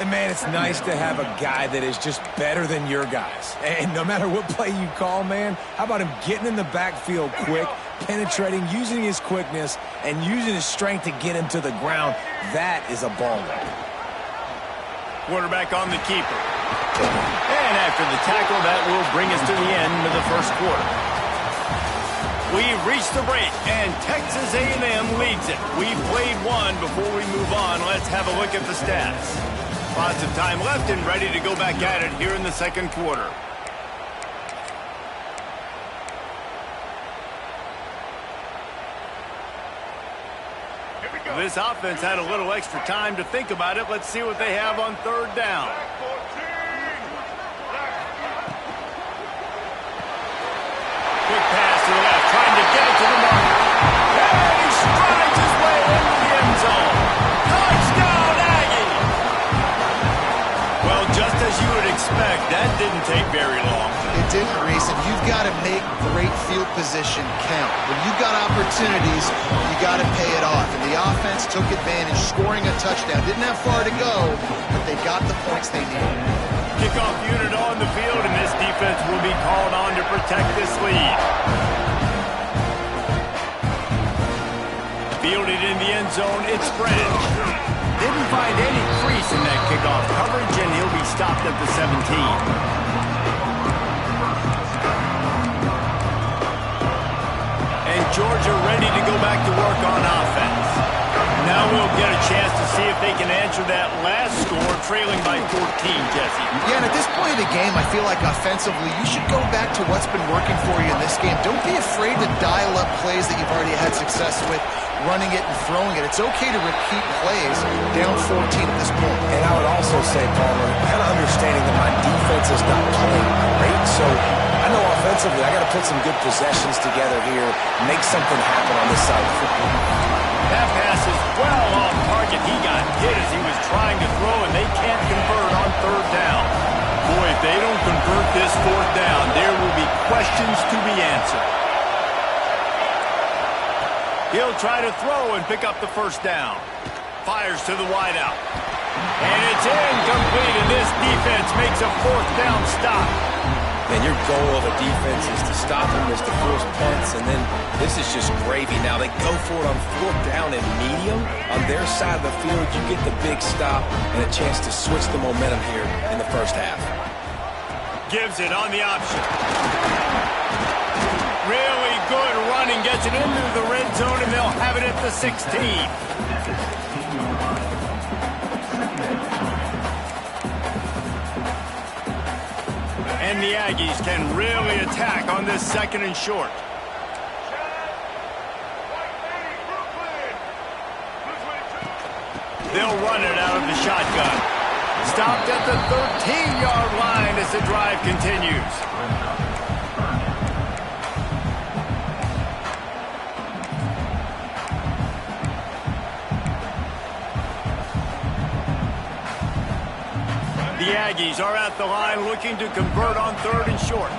And, man, it's nice to have a guy that is just better than your guys. And no matter what play you call, man, how about him getting in the backfield quick, penetrating, using his quickness, and using his strength to get him to the ground? That is a baller. Quarterback on the keeper. And after the tackle, that will bring us to the end of the first quarter. We've reached the break, and Texas A&M leads it. We've played one. Before we move on, let's have a look at the stats. Lots of time left and ready to go back at it here in the second quarter. This offense had a little extra time to think about it. Let's see what they have on third down. Quick pass to the left, trying to get it to the mark. And he strides his way into the end zone. Touchdown, Aggie! Well, just as you would expect, that didn't take very long. It didn't, Reese, and you've got to make great field position count. When you've got opportunities, you got to pay it off. And the offense took advantage, scoring a touchdown. Didn't have far to go, but they got the points they needed. Kickoff unit on the field, and this defense will be called on to protect this lead. Fielded in the end zone, it's French. Didn't find any crease in that kickoff coverage, and he'll be stopped at the 17. And Georgia ready to go back to work on offense. Now we'll get a chance to see if they can answer that last score, trailing by 14, Jesse. Yeah, and at this point of the game, I feel like offensively, you should go back to what's been working for you in this game. Don't be afraid to dial up plays that you've already had success with, running it and throwing it. It's okay to repeat plays down 14 at this point. And I would also say, Palmer, kind of understanding that my defense is not playing great, so I know offensively I got to put some good possessions together here, make something happen on this side of the football. That pass is well off target. He got hit as he was trying to throw, and they can't convert on third down. Boy, if they don't convert this fourth down, there will be questions to be answered. He'll try to throw and pick up the first down. Fires to the wideout. And it's incomplete, and this defense makes a fourth down stop. And your goal of a defense is to stop them, is to force punts, and then this is just gravy. Now they go for it on fourth down and medium. On their side of the field, you get the big stop and a chance to switch the momentum here in the first half. Gives it on the option. Really good running, gets it into the red zone, and they'll have it at the 16. And the Aggies can really attack on this second and short. They'll run it out of the shotgun. Stopped at the 13-yard line as the drive continues. The Aggies are at the line looking to convert on third and short.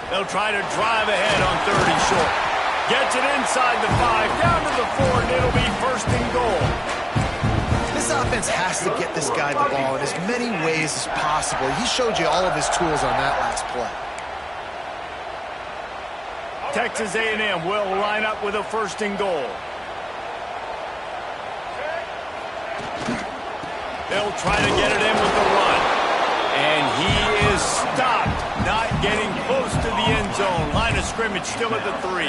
They'll try to drive ahead on third and short. Gets it inside the 5, down to the 4, and it'll be first and goal. This offense has to get this guy the ball in as many ways as possible. He showed you all of his tools on that last play. Texas A&M will line up with a first and goal. They'll try to get it in with the run. And he is stopped, not getting close to the end zone. Line of scrimmage still at the 3.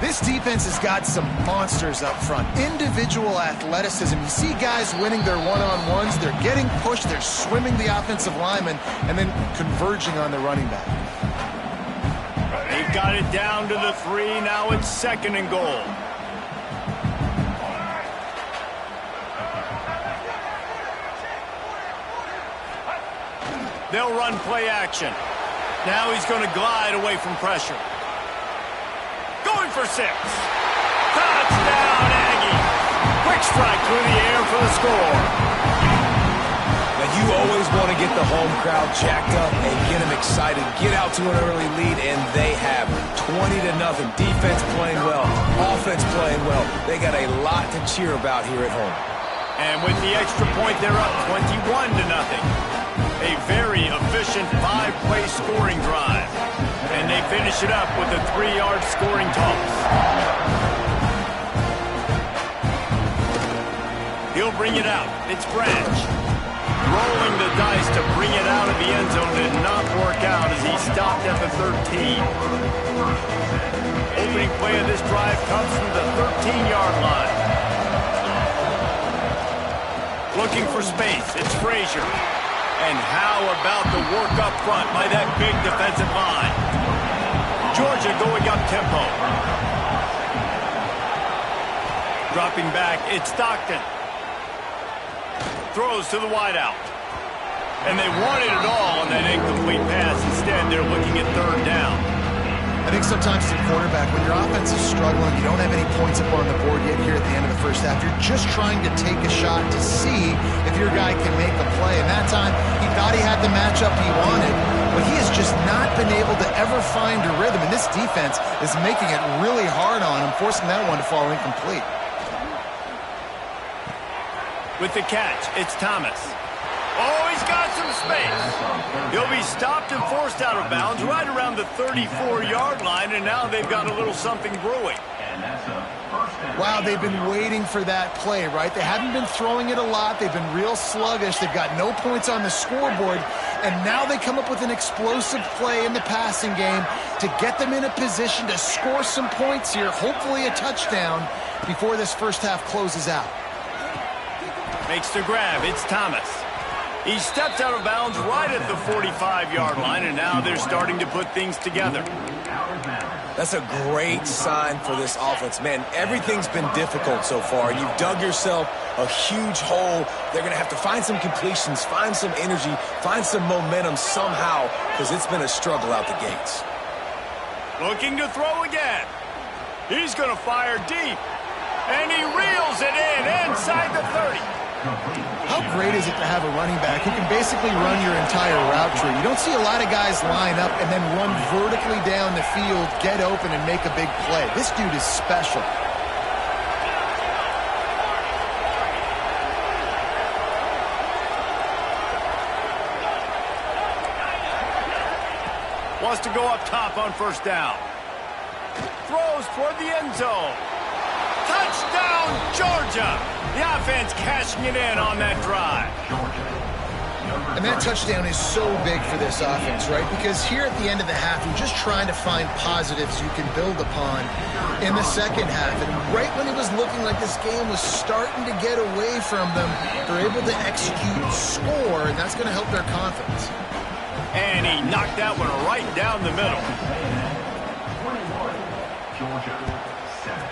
This defense has got some monsters up front. Individual athleticism. You see guys winning their one-on-ones. They're getting pushed. They're swimming the offensive lineman and then converging on the running back. They've got it down to the 3. Now it's second and goal. They'll run play action. Now he's going to glide away from pressure. Going for 6. Touchdown, Aggie. Quick strike through the air for the score. Now you always want to get the home crowd jacked up and get them excited. Get out to an early lead, and they have 20-0. Defense playing well, offense playing well. They got a lot to cheer about here at home. And with the extra point, they're up 21-0. A very efficient 5-play scoring drive. And they finish it up with a 3-yard scoring toss. He'll bring it out. It's Branch. Rolling the dice to bring it out of the end zone did not work out as he stopped at the 13. Opening play of this drive comes from the 13-yard line. Looking for space. It's Frazier. And how about the work up front by that big defensive line? Georgia going up tempo. Dropping back, it's Stockton. Throws to the wideout. And they wanted it all on that incomplete pass. Instead, they're looking at third down. I think sometimes as a quarterback, when your offense is struggling, you don't have any points up on the board yet here at the end of the first half. You're just trying to take a shot to see if your guy can make a play. And that time, he thought he had the matchup he wanted, but he has just not been able to ever find a rhythm. And this defense is making it really hard on him, forcing that one to fall incomplete. With the catch, it's Thomas. Oh, he's got some space. He'll be stopped and forced out of bounds right around the 34-yard line, and now they've got a little something brewing. And that's a Wow, they've been waiting for that play, right? They haven't been throwing it a lot. They've been real sluggish. They've got no points on the scoreboard. And now they come up with an explosive play in the passing game to get them in a position to score some points here, hopefully a touchdown, before this first half closes out. Makes the grab. It's Thomas. He stepped out of bounds right at the 45-yard line, and now they're starting to put things together. That's a great sign for this offense. Man, everything's been difficult so far. You've dug yourself a huge hole. They're going to have to find some completions, find some energy, find some momentum somehow, because it's been a struggle out the gates. Looking to throw again. He's going to fire deep. And he reels it in inside the 30. How great is it to have a running back who can basically run your entire route tree? You don't see a lot of guys line up and then run vertically down the field, get open, and make a big play. This dude is special. Wants to go up top on first down. Throws toward the end zone. Touchdown, Georgia! The offense cashing it in on that drive. And that touchdown is so big for this offense, right? Because here at the end of the half, you're just trying to find positives you can build upon in the second half. And right when it was looking like this game was starting to get away from them, they're able to execute, score, and that's going to help their confidence. And he knocked that one right down the middle. 21, Georgia, 7.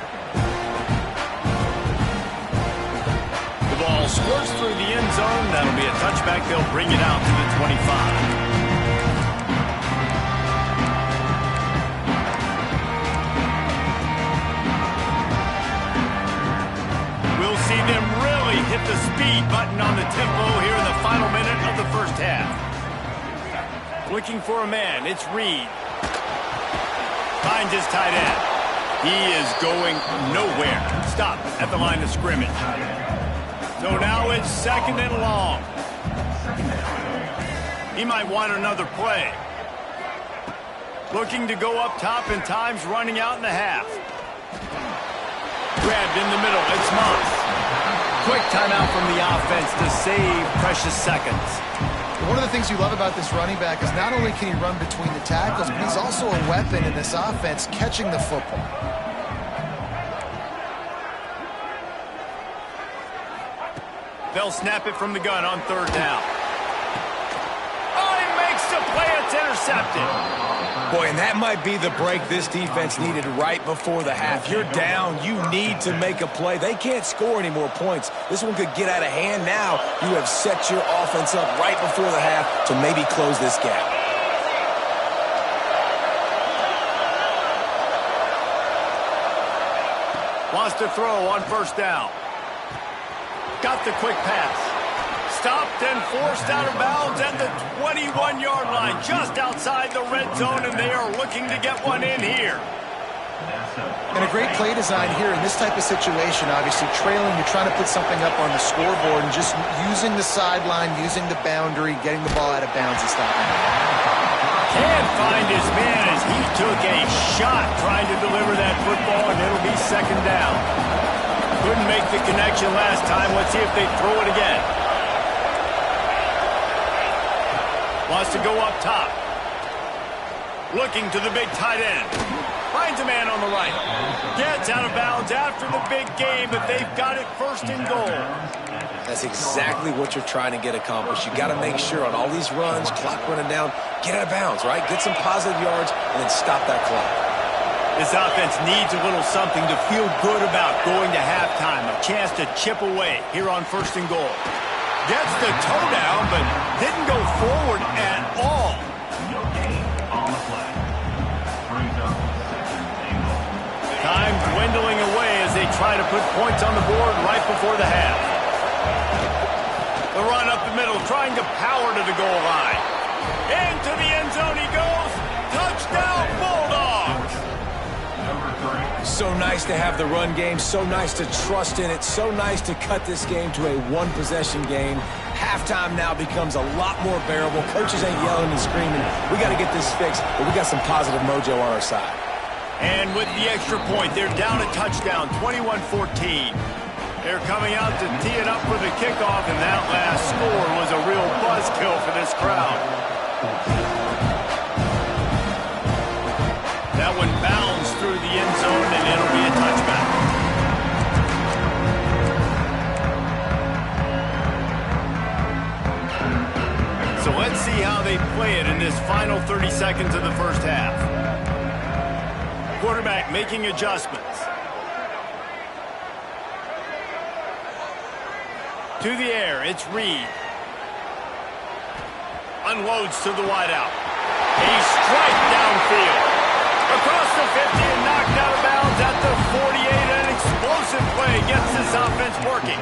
The ball squirts through the end zone. That'll be a touchback. They'll bring it out to the 25. We'll see them really hit the speed button on the tempo here in the final minute of the first half. Looking for a man. It's Reed. Finds his tight end. He is going nowhere. Stop at the line of scrimmage. So now it's second and long. He might want another play. Looking to go up top, and time's running out in the half. Grabbed in the middle. It's Moss. Quick timeout from the offense to save precious seconds. One of the things you love about this running back is not only can he run between the tackles, but he's also a weapon in this offense catching the football. They'll snap it from the gun on third down. Oh, he makes the play. It's intercepted. Boy, and that might be the break this defense needed right before the half. You're down. You need to make a play. They can't score any more points. This one could get out of hand now. You have set your offense up right before the half to maybe close this gap. Wants to throw on first down. Got the quick pass. Stopped and forced out of bounds at the 21-yard line, just outside the red zone, and they are looking to get one in here. And a great play design here in this type of situation. Obviously, trailing, you're trying to put something up on the scoreboard, and just using the sideline, using the boundary, getting the ball out of bounds and stopping it. Can't find his man as he took a shot trying to deliver that football, and it'll be second down. Couldn't make the connection last time. Let's see if they throw it again. Wants to go up top. Looking to the big tight end. Finds a man on the right. Gets out of bounds after the big game, but they've got it first and goal. That's exactly what you're trying to get accomplished. You got to make sure on all these runs, clock running down, get out of bounds, right? Get some positive yards and then stop that clock. This offense needs a little something to feel good about going to halftime. A chance to chip away here on first and goal. Gets the toe down, but didn't go forward at all. No gain on the play. Brings up second and goal. Time dwindling away as they try to put points on the board right before the half. The run up the middle, trying to power to the goal line. Into the end zone he goes. Touchdown, Bulldogs! So nice to have the run game, so nice to trust in it, so nice to cut this game to a one-possession game. Halftime now becomes a lot more bearable. Coaches ain't yelling and screaming. We got to get this fixed, but we got some positive mojo on our side. And with the extra point, they're down a touchdown, 21-14. They're coming out to tee it up for the kickoff, and that last score was a real buzzkill for this crowd. That one bounds through the end zone, and it'll be a touchback. So let's see how they play it in this final 30 seconds of the first half. Quarterback making adjustments. To the air, it's Reed. Unloads to the wideout. A strike downfield. Across the 50 and knocked out of bounds at the 48. An explosive play gets this offense working.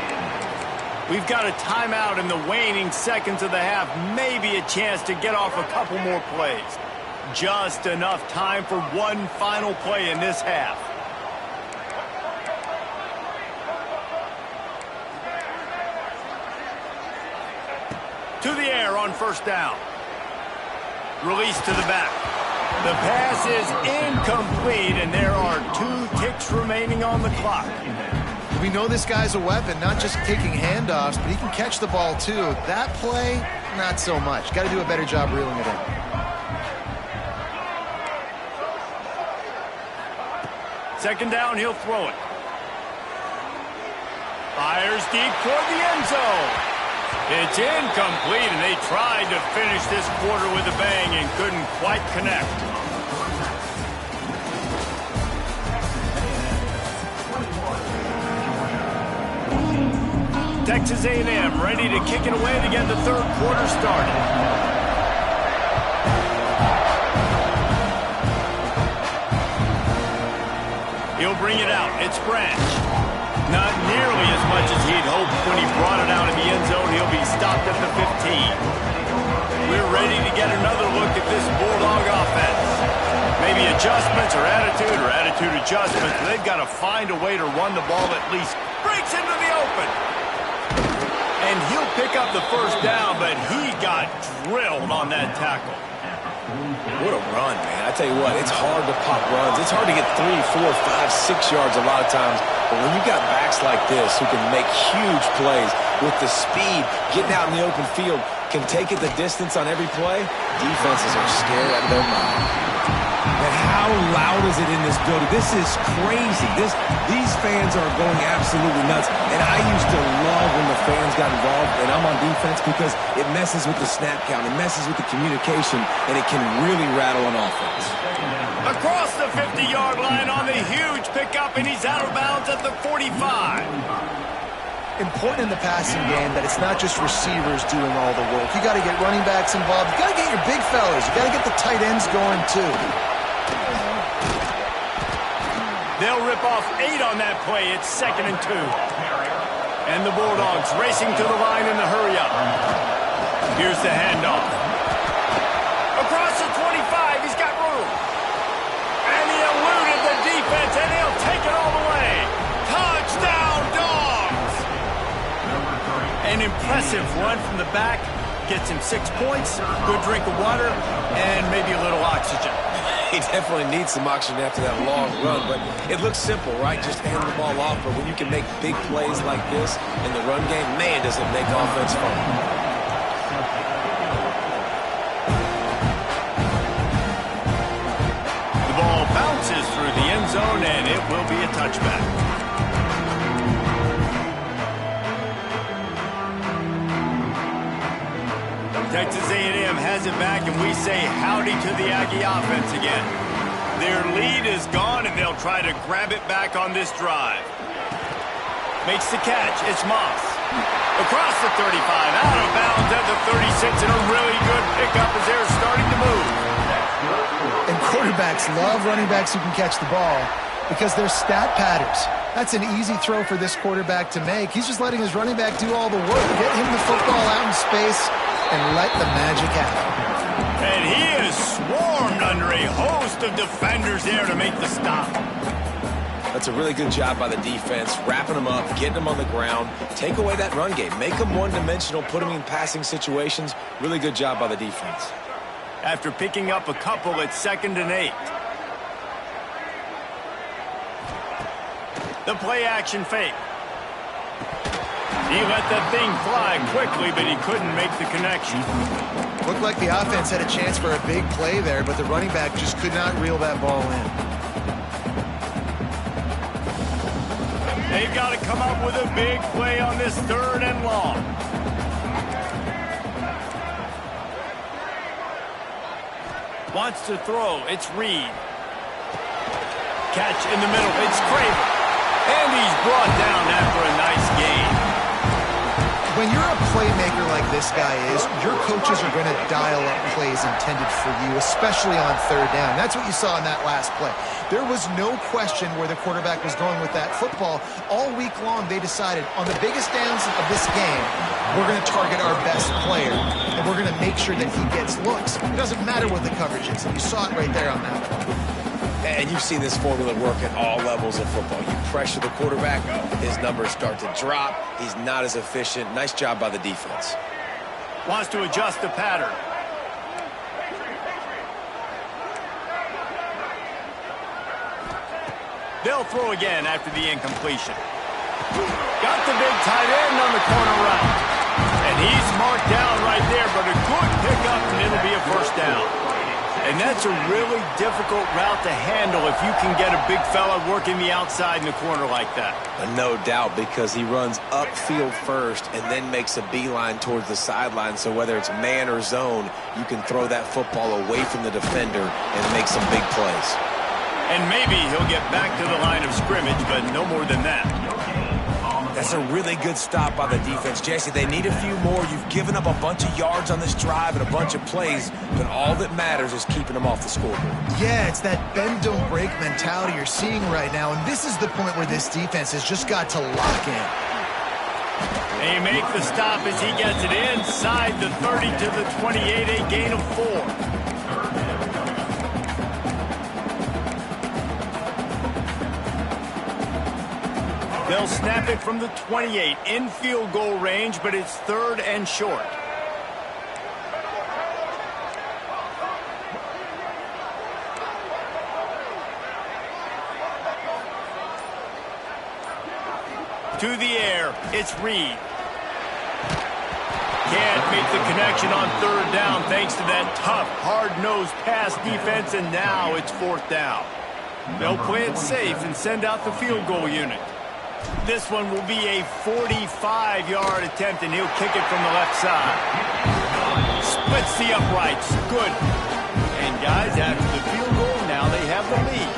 We've got a timeout in the waning seconds of the half. Maybe a chance to get off a couple more plays. Just enough time for one final play in this half. To the air on first down. Release to the back. The pass is incomplete, and there are 2 ticks remaining on the clock. We know this guy's a weapon, not just taking handoffs, but he can catch the ball too. That play, not so much. Got to do a better job reeling it in. Second down, he'll throw it. Fires deep toward the end zone. It's incomplete, and they tried to finish this quarter with a bang and couldn't quite connect. Texas A&M ready to kick it away to get the third quarter started. He'll bring it out. It's Branch. Not nearly as much as he'd hoped when he brought it out in the end zone. He'll be stopped at the 15. We're ready to get another look at this Bulldog offense. Maybe adjustments or attitude adjustments. They've got to find a way to run the ball at least. Breaks into the open. And he'll pick up the first down, but he got drilled on that tackle. What a run, man. I tell you what, it's hard to pop runs. It's hard to get 3, 4, 5, 6 yards a lot of times. But when you got backs like this who can make huge plays with the speed, getting out in the open field, can take it the distance on every play, defenses are scared out of their mind. And how loud is it in this building? This is crazy. These fans are going absolutely nuts. And I used to love when the fans got involved, and I'm on defense, because it messes with the snap count, it messes with the communication, and it can really rattle an offense. Across the 50-yard line on the huge pickup, and he's out of bounds at the 45. Important in the passing game that it's not just receivers doing all the work. You got to get running backs involved. You got to get your big fellas. You got to get the tight ends going too. They'll rip off 8 on that play. It's 2nd and 2. And the Bulldogs racing to the line in the hurry-up. Here's the handoff. Across the 25, he's got room. And he eluded the defense, and he'll take it all the way. Touchdown, Dogs! An impressive run from the back. Gets him 6 points, good drink of water, and maybe a little oxygen. He definitely needs some oxygen after that long run, but it looks simple, right? Just hand the ball off, but when you can make big plays like this in the run game, man, does it make offense fun. The ball bounces through the end zone, and it will be a touchback. Texas A&M has it back, and we say howdy to the Aggie offense again. Their lead is gone, and they'll try to grab it back on this drive. Makes the catch. It's Moss. Across the 35, out of bounds at the 36, and a really good pickup as they're starting to move. And quarterbacks love running backs who can catch the ball because they're stat patterns. That's an easy throw for this quarterback to make. He's just letting his running back do all the work. Get him the football out in space and let the magic happen. And he is swarmed under a host of defenders there to make the stop. That's a really good job by the defense, wrapping them up, getting them on the ground, take away that run game, make them one-dimensional, put them in passing situations. Really good job by the defense. After picking up a couple, it's 2nd and 8. The play action fake. He let that thing fly quickly, but he couldn't make the connection. Looked like the offense had a chance for a big play there, but the running back just could not reel that ball in. They've got to come up with a big play on this 3rd and long. Wants to throw. It's Reed. Catch in the middle. It's Craven. And he's brought down after a nice gain. When you're a playmaker like this guy is, your coaches are going to dial up plays intended for you, especially on 3rd down. That's what you saw in that last play. There was no question where the quarterback was going with that football. All week long, they decided on the biggest downs of this game, we're going to target our best player, and we're going to make sure that he gets looks. It doesn't matter what the coverage is, and you saw it right there on that play. And you've seen this formula work at all levels of football. You pressure the quarterback, his numbers start to drop. He's not as efficient. Nice job by the defense. Wants to adjust the pattern. They'll throw again after the incompletion. Got the big tight end on the corner route. And he's marked down right there, but a good pickup, and it'll be a 1st down. And that's a really difficult route to handle if you can get a big fella working the outside in the corner like that. No doubt, because he runs upfield first and then makes a beeline towards the sideline. So whether it's man or zone, you can throw that football away from the defender and make some big plays. And maybe he'll get back to the line of scrimmage, but no more than that. That's a really good stop by the defense. Jesse, they need a few more. You've given up a bunch of yards on this drive and a bunch of plays, but all that matters is keeping them off the scoreboard. Yeah, it's that bend, don't break mentality you're seeing right now, and this is the point where this defense has just got to lock in. They make the stop as he gets it inside the 30 to the 28, a gain of 4. They'll snap it from the 28 in field goal range, but it's 3rd and short. To the air, it's Reed. Can't make the connection on 3rd down thanks to that tough, hard-nosed pass defense, and now it's 4th down. They'll play it safe and send out the field goal unit. This one will be a 45-yard attempt, and he'll kick it from the left side. Splits the uprights. Good. And, guys, after the field goal, now they have the lead.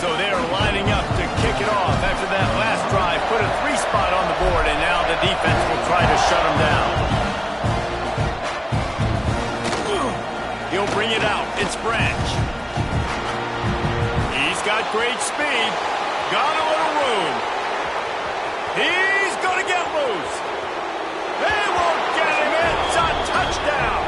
So they're lining up to kick it off after that last drive. Put a 3-spot on the board, and now the defense will try to shut them down. He'll bring it out. It's Branch. He's got great speed. Got a little room. He's going to get loose. They won't get him. It's a touchdown.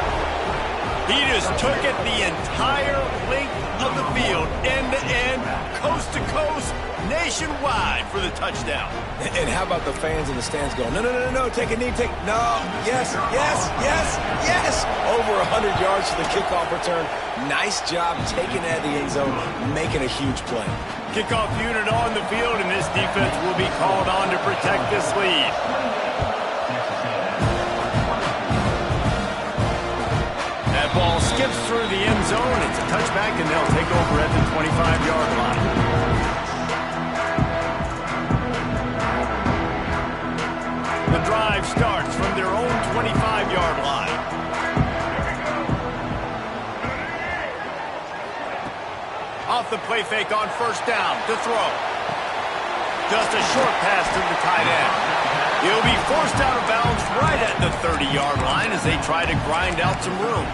He just took it the entire length of the field, end to end, coast to coast, nationwide for the touchdown. And how about the fans in the stands going, no, no, no, no, take a knee, no, yes, yes, yes, yes. Over 100 yards for the kickoff return. Nice job taking it out of the end zone, making a huge play. Kickoff unit on the field, and this defense will be called on to protect this lead. That ball skips through the end zone. It's a touchback, and they'll take over at the 25-yard line. The drive starts from their own 25-yard line. Off the play fake on 1st down to throw. Just a short pass to the tight end. He'll be forced out of bounds right at the 30-yard line as they try to grind out some room.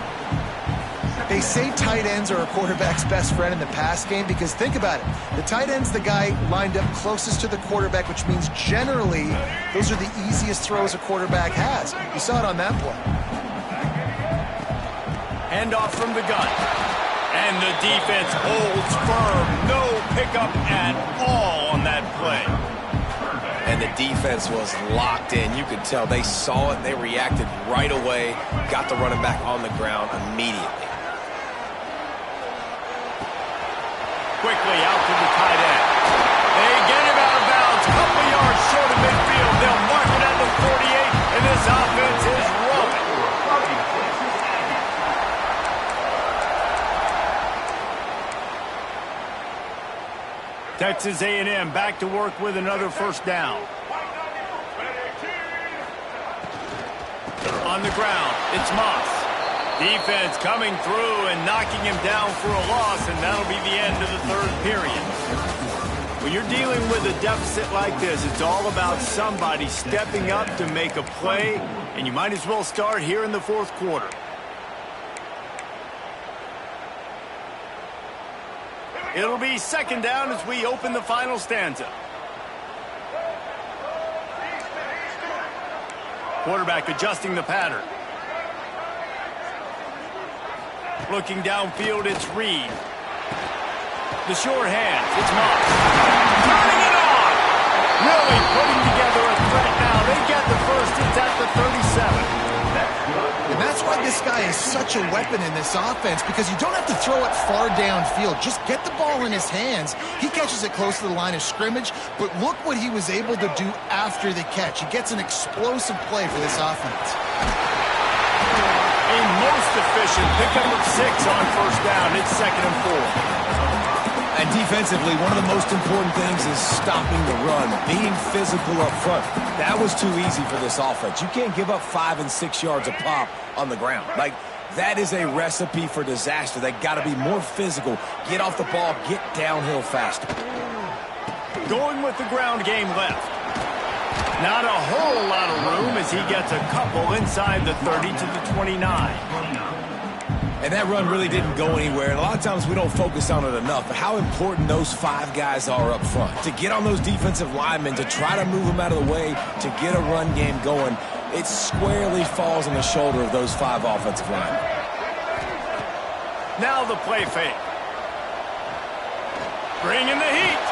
They say tight ends are a quarterback's best friend in the pass game because think about it. The tight end's the guy lined up closest to the quarterback, which means generally those are the easiest throws a quarterback has. You saw it on that play. Handoff from the gun. And the defense holds firm. No pickup at all on that play. And the defense was locked in. You could tell they saw it. They reacted right away. Got the running back on the ground immediately. Quickly out to the tight end. They get him out of bounds. Texas A&M back to work with another first down. On the ground, it's Moss. Defense coming through and knocking him down for a loss, and that'll be the end of the third period. When you're dealing with a deficit like this, it's all about somebody stepping up to make a play, and you might as well start here in the fourth quarter. It'll be second down as we open the final stanza. Quarterback adjusting the pattern. Looking downfield, it's Reed. The short hand, it's Moss. Turning it on! Really putting together a threat now. They get the first. It's at the 37. And that's why this guy is such a weapon in this offense, because you don't have to throw it far downfield. Just get the ball in his hands. He catches it close to the line of scrimmage, but look what he was able to do after the catch. He gets an explosive play for this offense. A most efficient pickup of 6 on first down. It's 2nd and 4. And defensively, one of the most important things is stopping the run, being physical up front. That was too easy for this offense. You can't give up 5 and 6 yards a pop on the ground. Like, that is a recipe for disaster. They got to be more physical, get off the ball, get downhill faster. Going with the ground game left. Not a whole lot of room as he gets a couple inside the 30 to the 29. And that run really didn't go anywhere. And a lot of times we don't focus on it enough, but how important those 5 guys are up front. To get on those defensive linemen, to try to move them out of the way, to get a run game going, it squarely falls on the shoulder of those 5 offensive linemen. Now the play fake. Bringing the heat.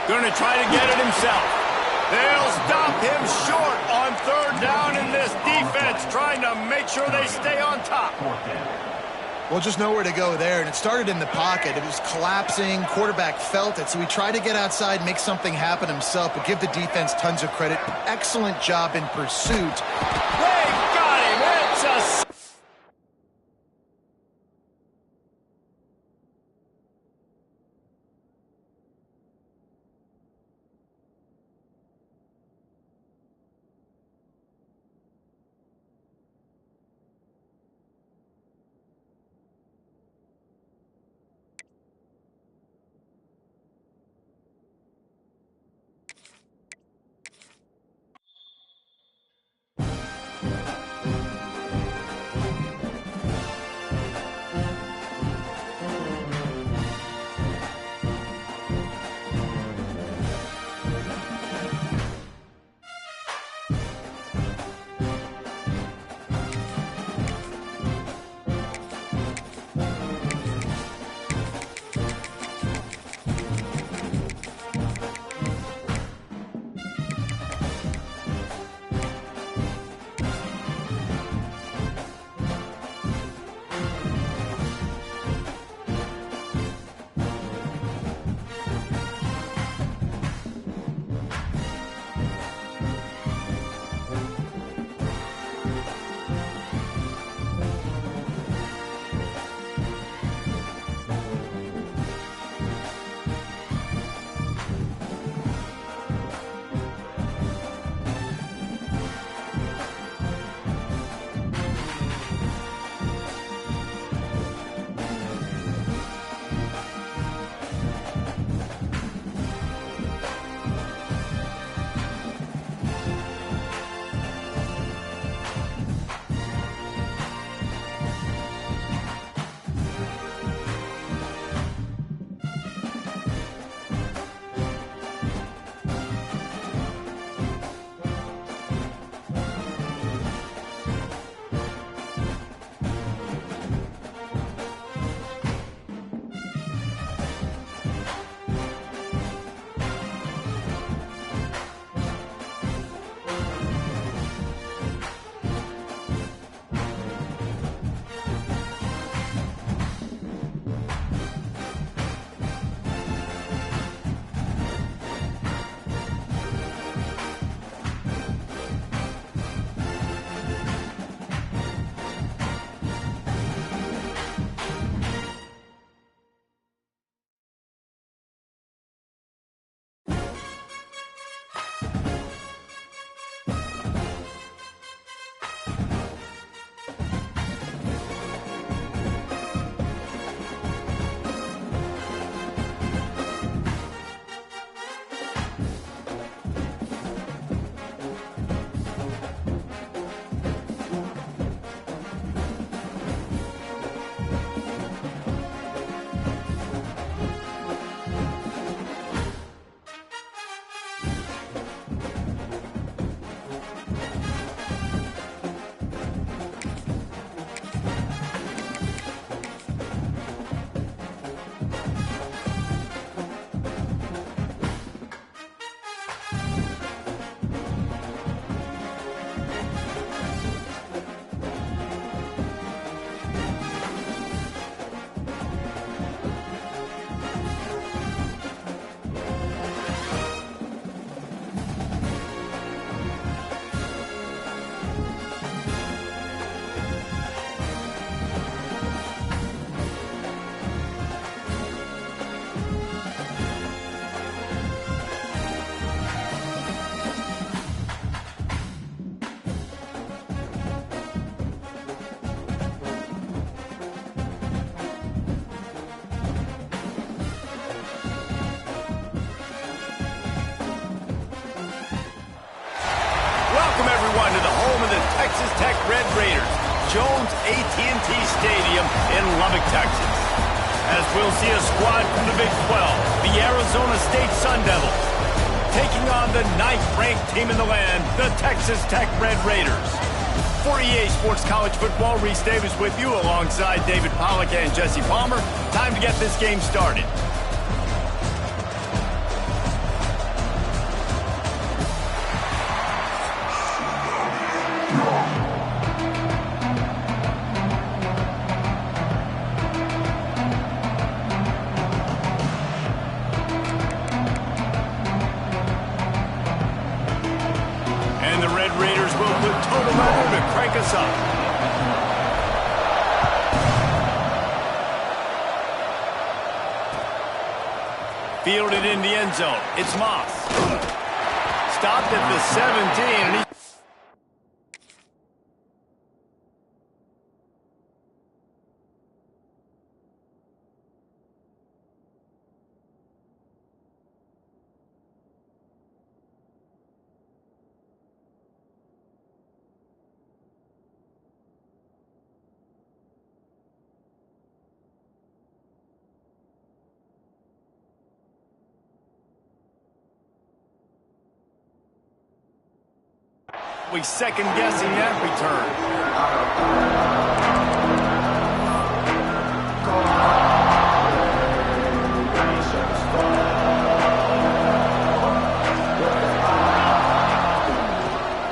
Going to try to get it himself. They'll stop him short on third down, in this defense trying to make sure they stay on top. Well, just nowhere to go there, and it started in the pocket. It was collapsing. Quarterback felt it, so he tried to get outside, make something happen himself, but give the defense tons of credit. Excellent job in pursuit. They got him. It's a... Tech Red Raiders, Jones AT&T Stadium in Lubbock, Texas. As we'll see a squad from the Big 12, the Arizona State Sun Devils, taking on the 9th-ranked team in the land, the Texas Tech Red Raiders. For EA Sports College Football, Reese Davis with you alongside David Pollack and Jesse Palmer. Time to get this game started. And the Red Raiders will put total weather to crank us up. Fielded in the end zone. It's Moss. Stopped at the 17. And we second-guessing that return.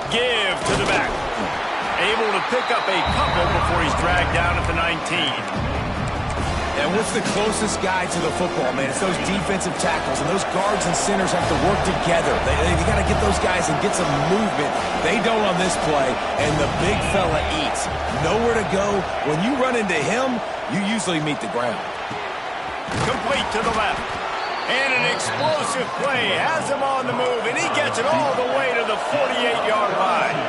Give to the back. Able to pick up a couple before he's dragged down at the 19. And what's the closest guy to the football, man? It's those defensive tackles, and those guards and centers have to work together. They got to get those guys and get some movement. They don't on this play, and the big fella eats. Nowhere to go. When you run into him, you usually meet the ground. Complete to the left. And an explosive play has him on the move, and he gets it all the way to the 48-yard line.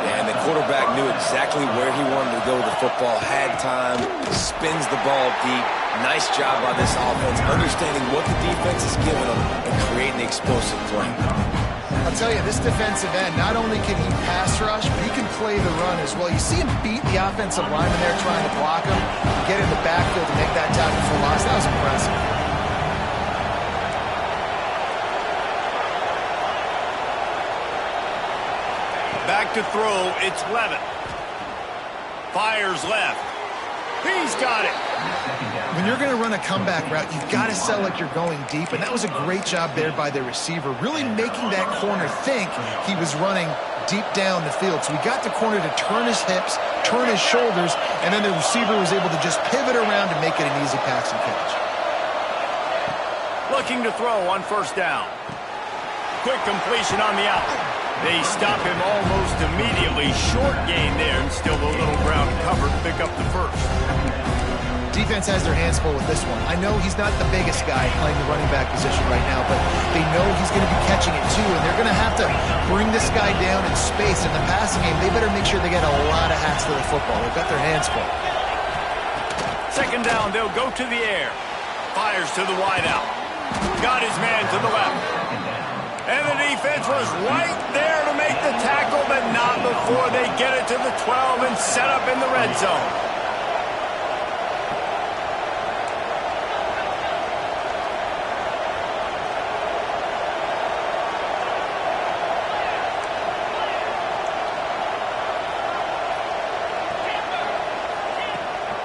And the quarterback knew exactly where he wanted to go with the football, had time, spins the ball deep. Nice job by this offense, understanding what the defense is giving them and creating the explosive play. I'll tell you, this defensive end, not only can he pass rush, but he can play the run as well. You see him beat the offensive lineman there trying to block him, get in the backfield to make that tackle for loss. That was impressive. Back to throw, it's Levin. Fires left. He's got it. When you're going to run a comeback route, you've got to sell like you're going deep, and that was a great job there by the receiver, really making that corner think he was running deep down the field. So he got the corner to turn his hips, turn his shoulders, and then the receiver was able to just pivot around and make it an easy pass and catch. Looking to throw on first down. Quick completion on the out. They stop him almost immediately. Short gain there, and still a little ground covered. Pick up the first. Defense has their hands full with this one. I know he's not the biggest guy playing the running back position right now, but they know he's going to be catching it too, and they're going to have to bring this guy down in space. In the passing game, they better make sure they get a lot of hats to the football. They've got their hands full. Second down, they'll go to the air. Fires to the wide out. Got his man to the left. And the defense was right there to make the tackle, but not before they get it to the 12 and set up in the red zone.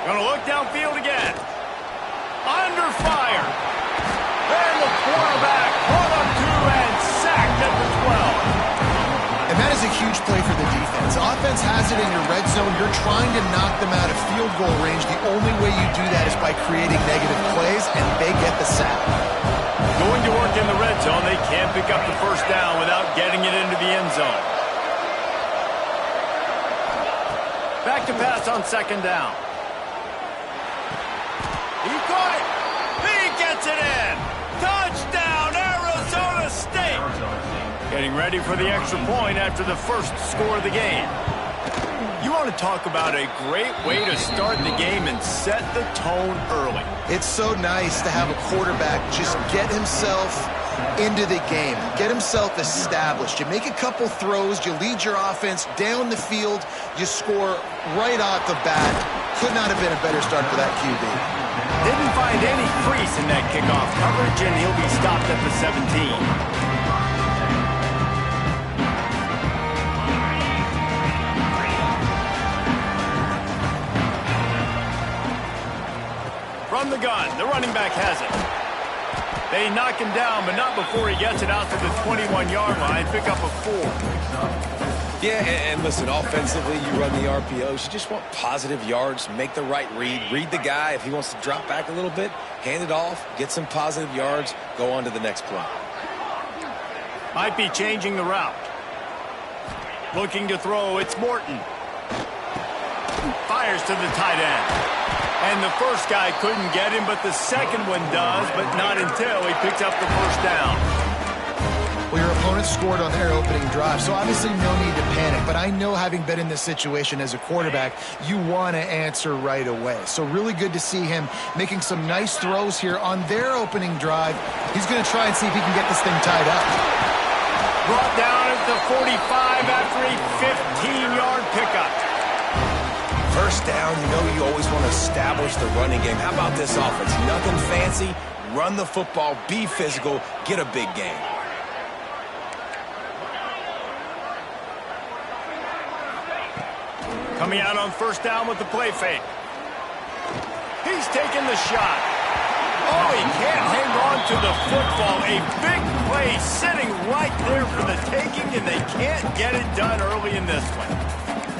Gonna look downfield again. Under fire. And the quarterback brought up two and sacked at the 12. And that is a huge play for the defense. Offense has it in your red zone. You're trying to knock them out of field goal range. The only way you do that is by creating negative plays, and they get the sack. Going to work in the red zone. They can't pick up the first down without getting it into the end zone. Back to pass on second down. He caught it. He gets it in. Touchdown, Arizona State. Getting ready for the extra point after the first score of the game. You want to talk about a great way to start the game and set the tone early. It's so nice to have a quarterback just get himself into the game. Get himself established. You make a couple throws, you lead your offense down the field, you score right off the bat. Could not have been a better start for that QB. Didn't find any crease in that kickoff coverage, and he'll be stopped at the 17. From the gun, the running back has it. They knock him down, but not before he gets it out to the 21-yard line. Pick up a 4. Yeah, and listen, offensively, you run the RPOs. You just want positive yards, make the right read the guy. If he wants to drop back a little bit, hand it off, get some positive yards, go on to the next play. Might be changing the route. Looking to throw, it's Morton. Fires to the tight end. And the first guy couldn't get him, but the second one does, but not until he picks up the first down. Well, your opponent scored on their opening drive, so obviously no need to panic. But I know, having been in this situation as a quarterback, you want to answer right away. So really good to see him making some nice throws here on their opening drive. He's going to try and see if he can get this thing tied up. Brought down at the 45 after a 15-yard pickup. First down, you know you always want to establish the running game. How about this offense? Nothing fancy. Run the football, be physical, get a big gain. Coming out on first down with the play fake. He's taking the shot. Oh, he can't hang on to the football. A big play sitting right there for the taking, and they can't get it done early in this one.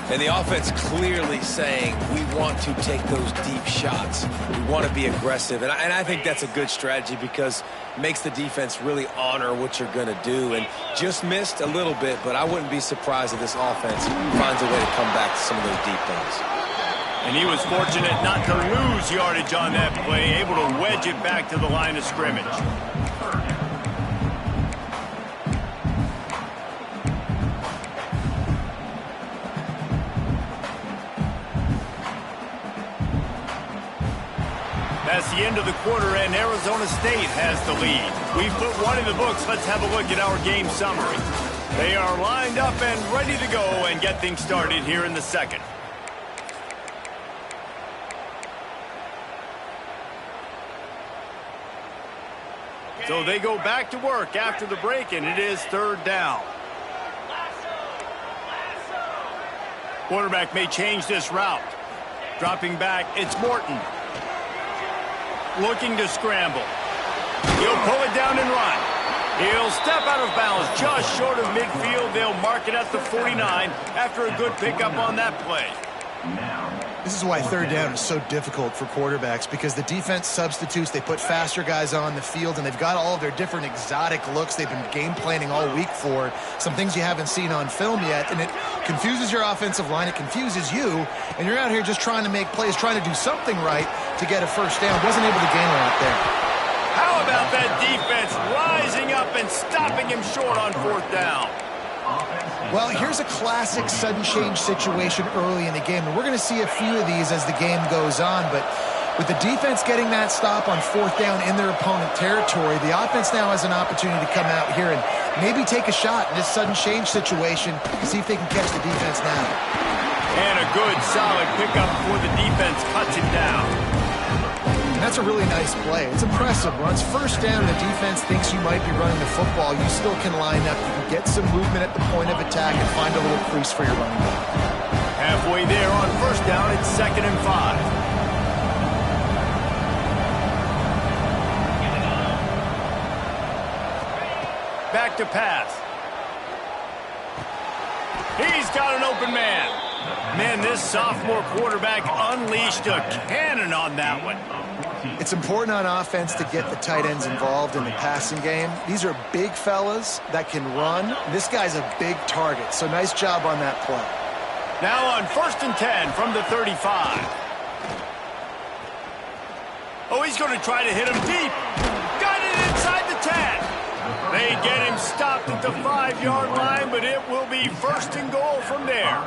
And the offense clearly saying, we want to take those deep shots. We want to be aggressive. And I think that's a good strategy because it makes the defense really honor what you're going to do. And just missed a little bit, but I wouldn't be surprised if this offense finds a way to come back to some of those deep things. And he was fortunate not to lose yardage on that play, able to wedge it back to the line of scrimmage. That's the end of the quarter, and Arizona State has the lead. We've put one in the books. Let's have a look at our game summary. They are lined up and ready to go and get things started here in the second. So they go back to work after the break, and it is third down. Quarterback may change this route. Dropping back, it's Morton. Looking to scramble. He'll pull it down and run. He'll step out of bounds just short of midfield. They'll mark it at the 49 after a good pickup on that play. This is why third down is so difficult for quarterbacks, because the defense substitutes. They put faster guys on the field, and they've got all of their different exotic looks they've been game planning all week for, some things you haven't seen on film yet, and it confuses your offensive line. It confuses you, and you're out here just trying to make plays, trying to do something right to get a first down. Wasn't able to gain a lot there. How about that defense rising up and stopping him short on fourth down? Well, here's a classic sudden change situation early in the game, and we're going to see a few of these as the game goes on, but with the defense getting that stop on fourth down in their opponent territory, the offense now has an opportunity to come out here and maybe take a shot in this sudden change situation, see if they can catch the defense now. And a good, solid pickup before the defense cuts him down. And that's a really nice play. It's impressive. Once first down, the defense thinks you might be running the football. You still can line up. You can get some movement at the point of attack and find a little crease for your running back. Halfway there on first down, it's 2nd and 5. Back to pass. He's got an open man. Man, this sophomore quarterback unleashed a cannon on that one. It's important on offense to get the tight ends involved in the passing game. These are big fellas that can run. This guy's a big target, so nice job on that play. Now on 1st and 10 from the 35. Oh, he's going to try to hit him deep. Got it inside the 10. They get him stopped at the 5-yard line, but it will be 1st and goal from there.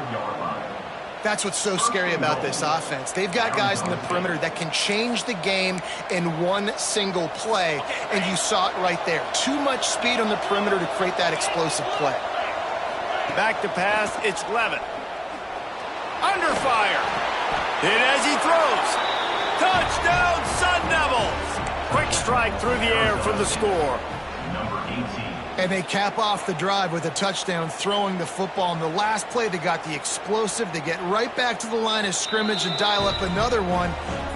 That's what's so scary about this offense. They've got guys in the perimeter that can change the game in one single play, and you saw it right there. Too much speed on the perimeter to create that explosive play. Back to pass, it's Levitt. Under fire. Hit as he throws. Touchdown, Sun Devils! Quick strike through the air for the score. Number 18. And they cap off the drive with a touchdown, throwing the football. In the last play, they got the explosive. They get right back to the line of scrimmage and dial up another one.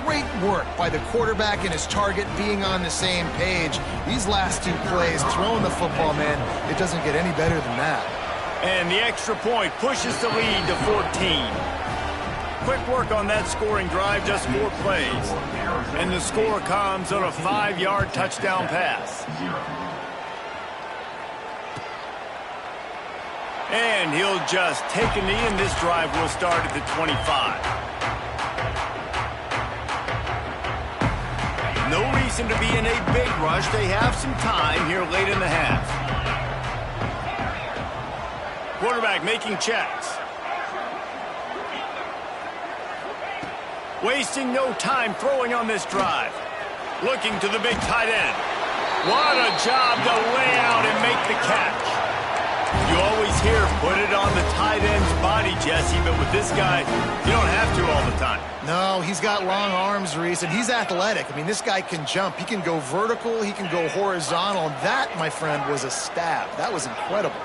Great work by the quarterback and his target being on the same page. These last two plays, throwing the football, man, it doesn't get any better than that. And the extra point pushes the lead to 14. Quick work on that scoring drive, just 4 plays. And the score comes on a 5-yard touchdown pass. And he'll just take a knee, and this drive will start at the 25. No reason to be in a big rush. They have some time here late in the half. Quarterback making checks. Wasting no time throwing on this drive. Looking to the big tight end. What a job to lay out and make the catch. You always hear, put it on the tight end's body, Jesse, but with this guy, you don't have to all the time. No, he's got long arms, Reese, and he's athletic. I mean, this guy can jump. He can go vertical. He can go horizontal. And that, my friend, was a stab. That was incredible.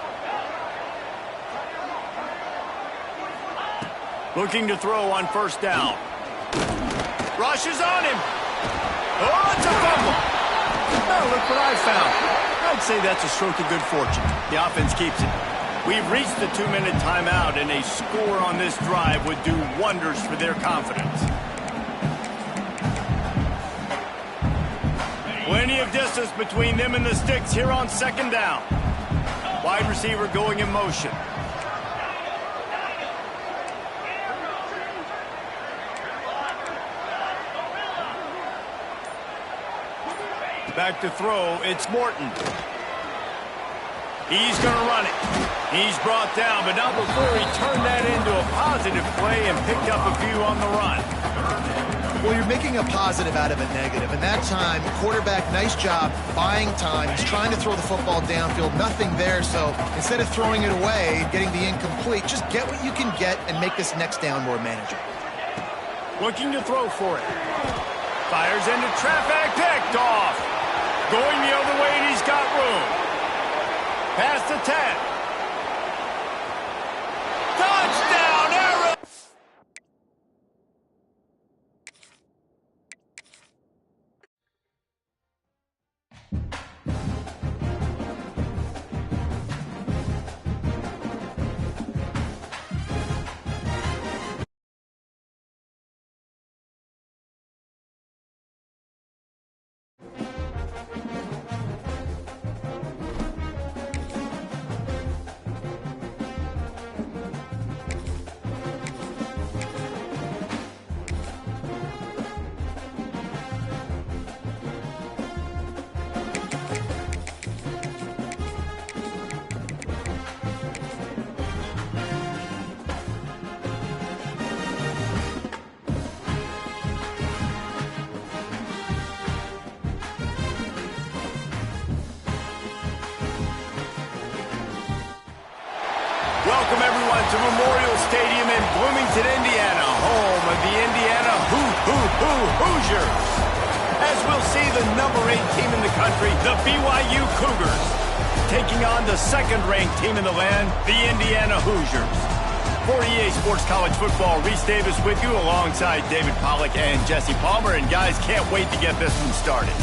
Looking to throw on first down. Rushes on him. Oh, it's a fumble. Oh, look what I found. I'd say that's a stroke of good fortune. The offense keeps it. We've reached the 2-minute timeout, and a score on this drive would do wonders for their confidence. Plenty of distance between them and the sticks here on second down. Wide receiver going in motion. Back to throw, it's Morton. He's going to run it. He's brought down, but not before he turned that into a positive play and picked up a few on the run. Well, you're making a positive out of a negative, and that time, quarterback, nice job buying time. He's trying to throw the football downfield, nothing there, so instead of throwing it away, getting the incomplete, just get what you can get and make this next down more manageable. Looking to throw for it. Fires into traffic, picked off. Going the other way, and he's got room. Past the 10. Touchdown, Arrow! Welcome, everyone, to Memorial Stadium in Bloomington, Indiana, home of the Indiana Hoosiers. As we'll see the number 8 team in the country, the BYU Cougars, taking on the second-ranked team in the land, the Indiana Hoosiers. For EA Sports College Football, Reese Davis with you alongside David Pollack and Jesse Palmer. And guys, can't wait to get this one started.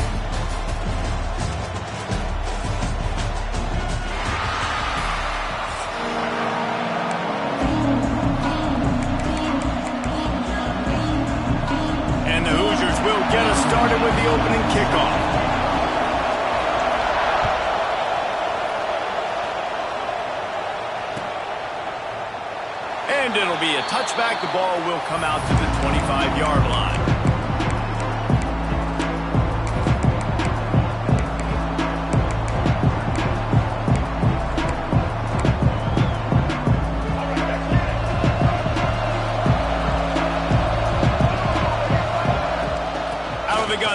Get us started with the opening kickoff. And it'll be a touchback. The ball will come out to the 25-yard line.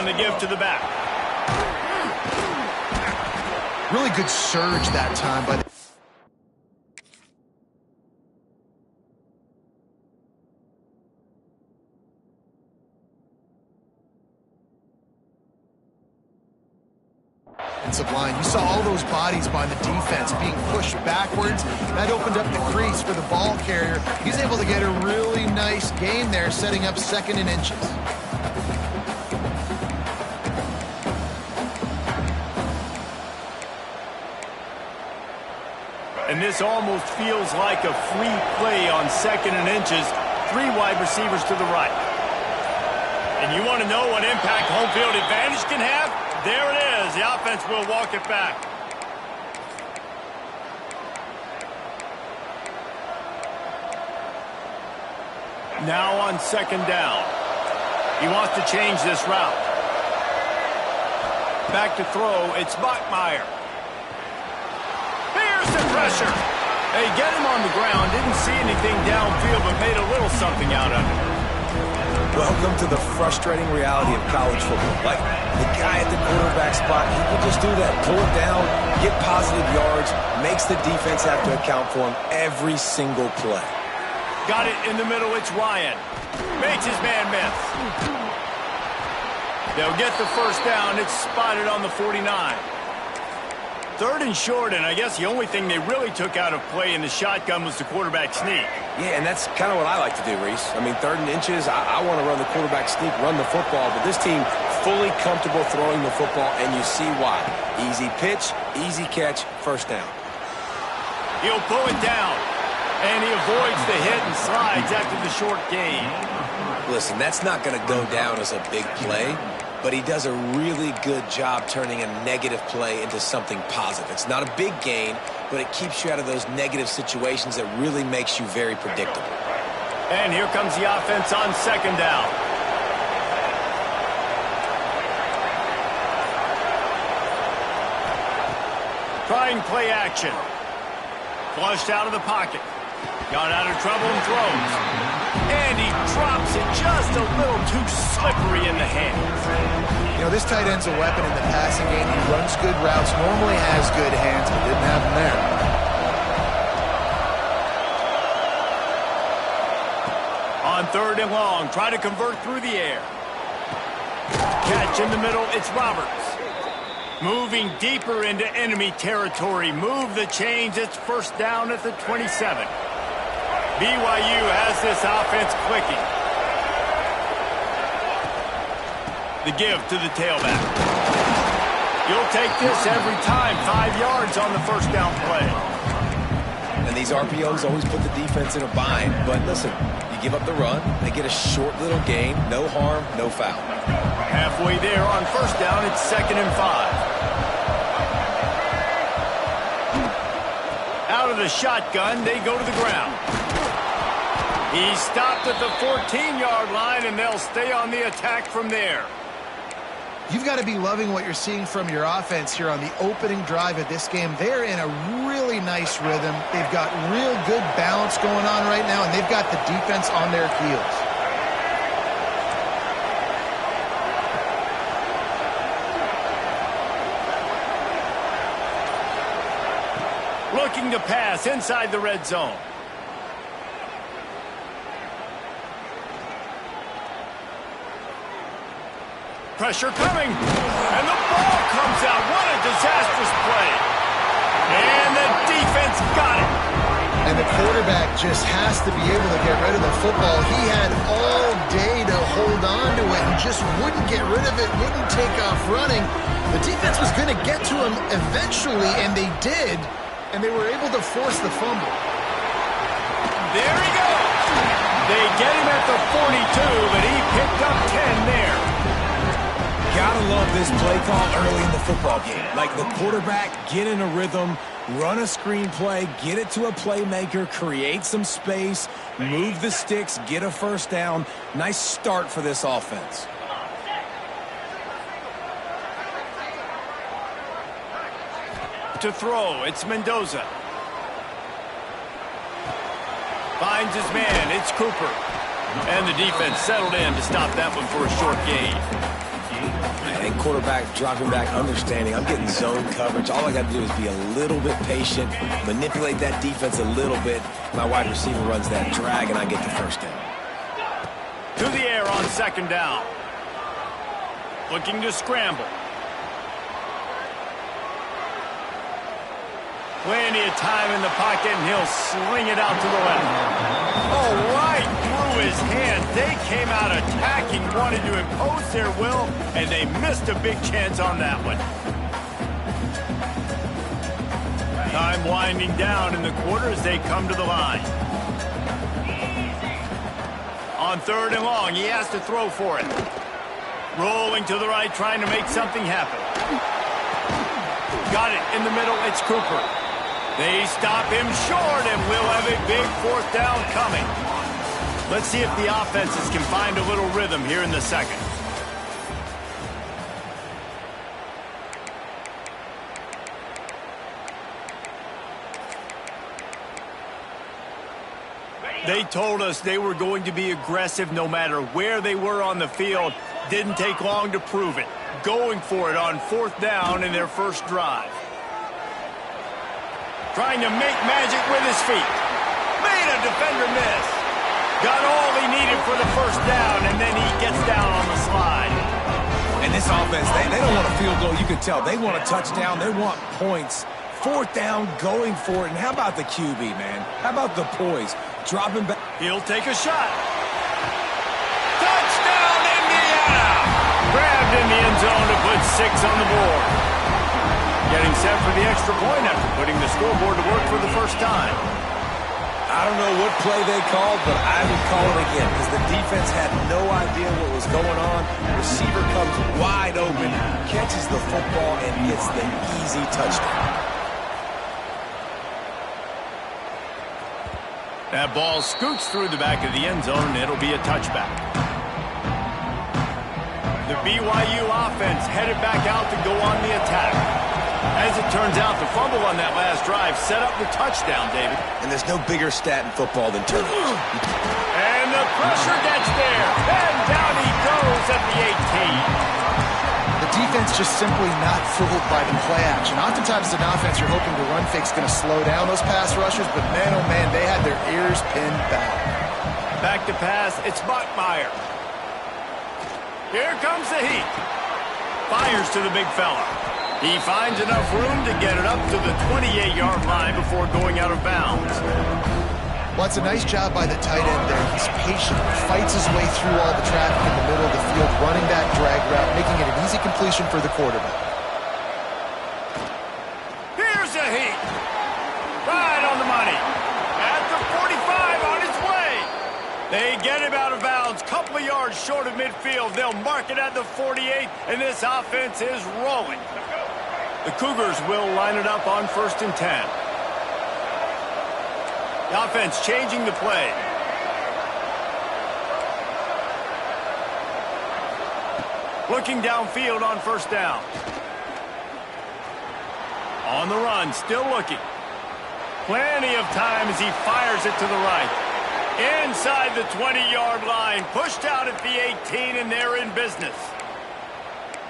on the give to the back. Really good surge that time by the... defensive line. You saw all those bodies by the defense being pushed backwards. That opened up the crease for the ball carrier. He's able to get a really nice gain there, setting up 2nd and inches. And this almost feels like a free play on 2nd and inches. 3 wide receivers to the right. And you want to know what impact home field advantage can have? There it is. The offense will walk it back. Now on 2nd down. He wants to change this route. Back to throw. It's Bachmeier. Here's the pressure. They get him on the ground. Didn't see anything downfield, but made a little something out of it. Welcome to the frustrating reality of college football. Like, the guy at the quarterback spot, he can just do that. Pull it down, get positive yards, makes the defense have to account for him every single play. Got it in the middle. It's Ryan. Makes his man miss. They'll get the 1st down. It's spotted on the 49. 3rd and short, and I guess the only thing they really took out of play in the shotgun was the quarterback sneak. Yeah, and that's kind of what I like to do, Reese. I mean, 3rd and inches, I want to run the quarterback sneak, run the football, but this team fully comfortable throwing the football, and you see why. Easy pitch, easy catch, 1st down. He'll pull it down, and he avoids the hit and slides after the short gain. Listen, that's not going to go down as a big play, but he does a really good job turning a negative play into something positive. It's not a big gain, but it keeps you out of those negative situations that really makes you very predictable. And here comes the offense on 2nd down. Trying play action. Flushed out of the pocket. Got out of trouble and throws. And he drops it just a little too slippery in the hands. You know, this tight end's a weapon in the passing game. He runs good routes, normally has good hands, but didn't have them there. On 3rd and long, try to convert through the air. Catch in the middle, it's Roberts. Moving deeper into enemy territory. Move the chains, it's 1st down at the 27. BYU has this offense clicking. The give to the tailback. You'll take this every time. 5 yards on the 1st down play. And these RPOs always put the defense in a bind. But listen, you give up the run, they get a short little gain. No harm, no foul. Halfway there on 1st down, it's 2nd and 5. Out of the shotgun, they go to the ground. He stopped at the 14-yard line, and they'll stay on the attack from there. You've got to be loving what you're seeing from your offense here on the opening drive of this game. They're in a really nice rhythm. They've got real good balance going on right now, and they've got the defense on their heels. Looking to pass inside the red zone. Pressure coming, and the ball comes out. What a disastrous play. And the defense got it. And the quarterback just has to be able to get rid of the football. He had all day to hold on to it and just wouldn't get rid of it, wouldn't take off running. The defense was going to get to him eventually, and they did, and they were able to force the fumble. There he goes. They get him at the 42, but he picked up 10 there. Gotta love this play call early in the football game. Like the quarterback, get in a rhythm, run a screen play, get it to a playmaker, create some space, move the sticks, get a 1st down. Nice start for this offense. To throw, it's Mendoza. Finds his man, it's Cooper. And the defense settled in to stop that one for a short gain. And quarterback dropping back, understanding. I'm getting zone coverage. All I got to do is be a little bit patient, manipulate that defense a little bit. My wide receiver runs that drag, and I get the first down. To the air on second down. Looking to scramble. Plenty of time in the pocket, and he'll sling it out to the left. Oh, right through his hand. They came out attacking, wanted to impose their will, and they missed a big chance on that one. Time winding down in the quarter as they come to the line. On third and long, he has to throw for it. Rolling to the right, trying to make something happen. Got it in the middle, it's Cooper. They stop him short, and we'll have a big fourth down coming. Let's see if the offenses can find a little rhythm here in the second. They told us they were going to be aggressive no matter where they were on the field. Didn't take long to prove it. Going for it on fourth down in their first drive. Trying to make magic with his feet. Made a defender miss. Got all he needed for the first down, and then he gets down on the slide. And this offense, they don't want a field goal. You can tell. They want a touchdown. They want points. Fourth down, going for it. And how about the QB, man? How about the poise? Dropping back. He'll take a shot. Touchdown, Indiana! Grabbed in the end zone to put 6 on the board. Getting set for the extra point after putting the scoreboard to work for the first time. I don't know what play they called, but I would call it again because the defense had no idea what was going on. Receiver comes wide open, catches the football, and gets the easy touchdown. That ball scoots through the back of the end zone, and it'll be a touchback. The BYU offense headed back out to go on the attack. As it turns out, the fumble on that last drive set up the touchdown, David. And there's no bigger stat in football than turnovers. And the pressure gets there. And down he goes at the 18. The defense just simply not fooled by the play action. Oftentimes as an offense, you're hoping the run fake's going to slow down those pass rushers, but man, oh man, they had their ears pinned back. Back to pass, it's Bachmeier. Here comes the heat. Fires to the big fella. He finds enough room to get it up to the 28-yard line before going out of bounds. Well, it's a nice job by the tight end there. He's patient, fights his way through all the traffic in the middle of the field, running that drag route, making it an easy completion for the quarterback. Here's a heat. Right on the money. At the 45 on his way. They get him out of bounds, couple of yards short of midfield. They'll mark it at the 48, and this offense is rolling. The Cougars will line it up on 1st and 10. The offense changing the play. Looking downfield on 1st down. On the run, still looking. Plenty of time as he fires it to the right. Inside the 20-yard line, pushed out at the 18, and they're in business.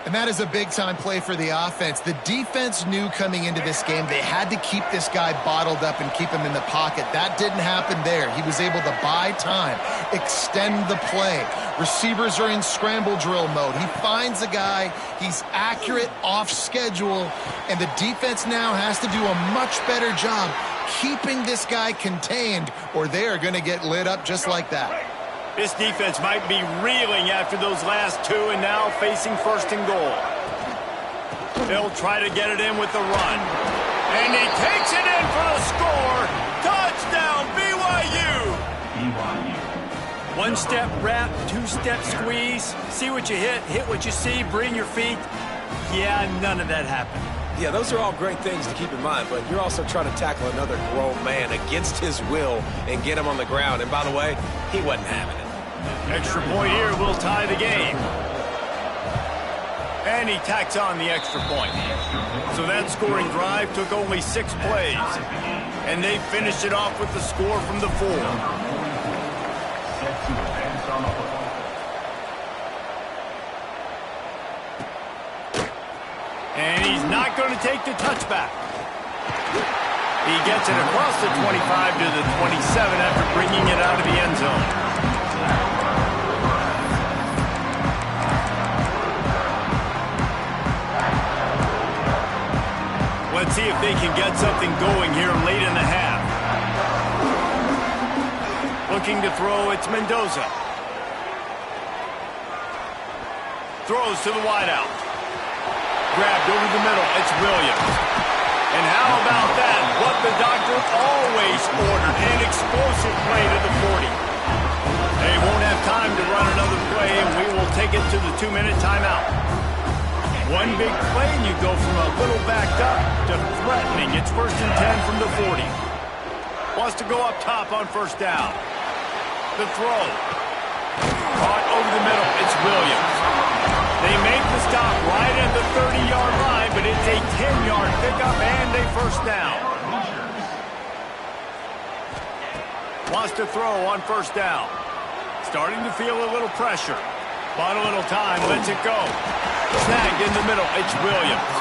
And that is a big-time play for the offense. The defense knew coming into this game they had to keep this guy bottled up and keep him in the pocket. That didn't happen there. He was able to buy time, extend the play. Receivers are in scramble drill mode. He finds a guy, he's accurate, off schedule, and the defense now has to do a much better job keeping this guy contained, or they are going to get lit up just like that. This defense might be reeling after those last two and now facing 1st and goal. They'll try to get it in with the run. And he takes it in for the score. Touchdown, BYU! One-step wrap, two-step squeeze. See what you hit what you see, bring your feet. Yeah, none of that happened. Yeah, those are all great things to keep in mind, but you're also trying to tackle another grown man against his will and get him on the ground. And by the way, he wasn't having it. Extra point here will tie the game. And he tacks on the extra point. So that scoring drive took only 6 plays. And they finished it off with the score from the 4. And he's not going to take the touchback. He gets it across the 25 to the 27 after bringing it out of the end zone. Let's see if they can get something going here late in the half. Looking to throw, it's Mendoza. Throws to the wideout. Grabbed over the middle, it's Williams. And how about that? What the doctor always ordered, an explosive play to the 40. They won't have time to run another play, and we will take it to the 2-minute timeout. One big play, and you go from a little backed up to threatening. It's 1st and 10 from the 40. Wants to go up top on 1st down. The throw. Caught over the middle. It's Williams. They make the stop right at the 30-yard line, but it's a 10-yard pickup and a 1st down. Wants to throw on 1st down. Starting to feel a little pressure. Bought a little time, lets it go. Snagged in the middle, it's Williams.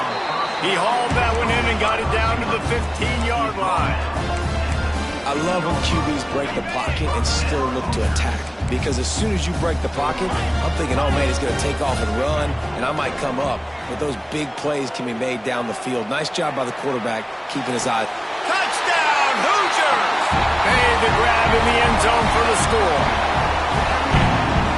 He hauled that one in and got it down to the 15-yard line. I love when QBs break the pocket and still look to attack. Because as soon as you break the pocket, I'm thinking, oh man, he's going to take off and run, and I might come up. But those big plays can be made down the field. Nice job by the quarterback, keeping his eye. Touchdown, Hoosiers! Made the grab in the end zone for the score.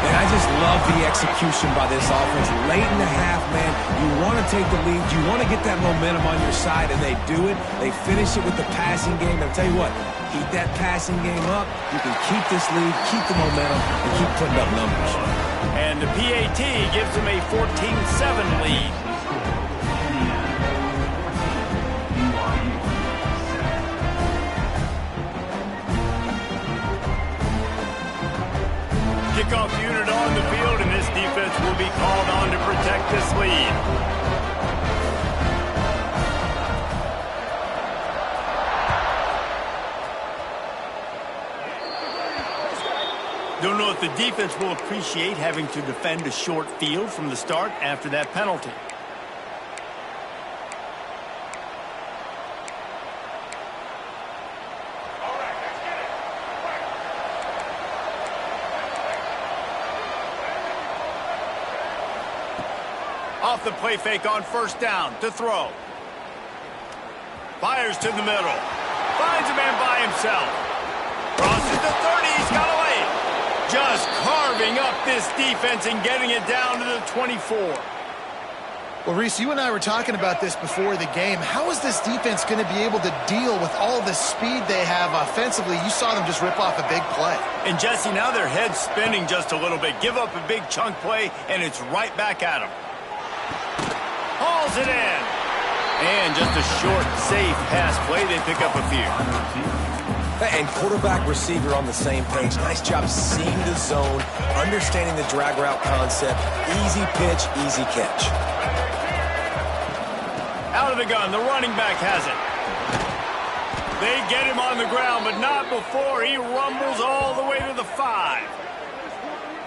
And I just love the execution by this offense. Late in the half, man, you want to take the lead. You want to get that momentum on your side, and they do it. They finish it with the passing game. And I'll tell you what, keep that passing game up. You can keep this lead, keep the momentum, and keep putting up numbers. And the PAT gives them a 14-7 lead. Kickoff unit on the field, and this defense will be called on to protect this lead. Don't know if the defense will appreciate having to defend a short field from the start after that penalty. Off the play fake on 1st down to throw. Fires to the middle. Finds a man by himself. Crosses the 30. He's got away. Just carving up this defense and getting it down to the 24. Well, Reese, you and I were talking about this before the game. How is this defense going to be able to deal with all the speed they have offensively? You saw them just rip off a big play. And, Jesse, now their head's spinning just a little bit. Give up a big chunk play, and it's right back at them. Hauls it in. And just a short, safe pass play. They pick up a few. And quarterback, receiver on the same page. Nice job seeing the zone, understanding the drag route concept. Easy pitch, easy catch. Out of the gun, the running back has it. They get him on the ground, but not before he rumbles all the way to the 5.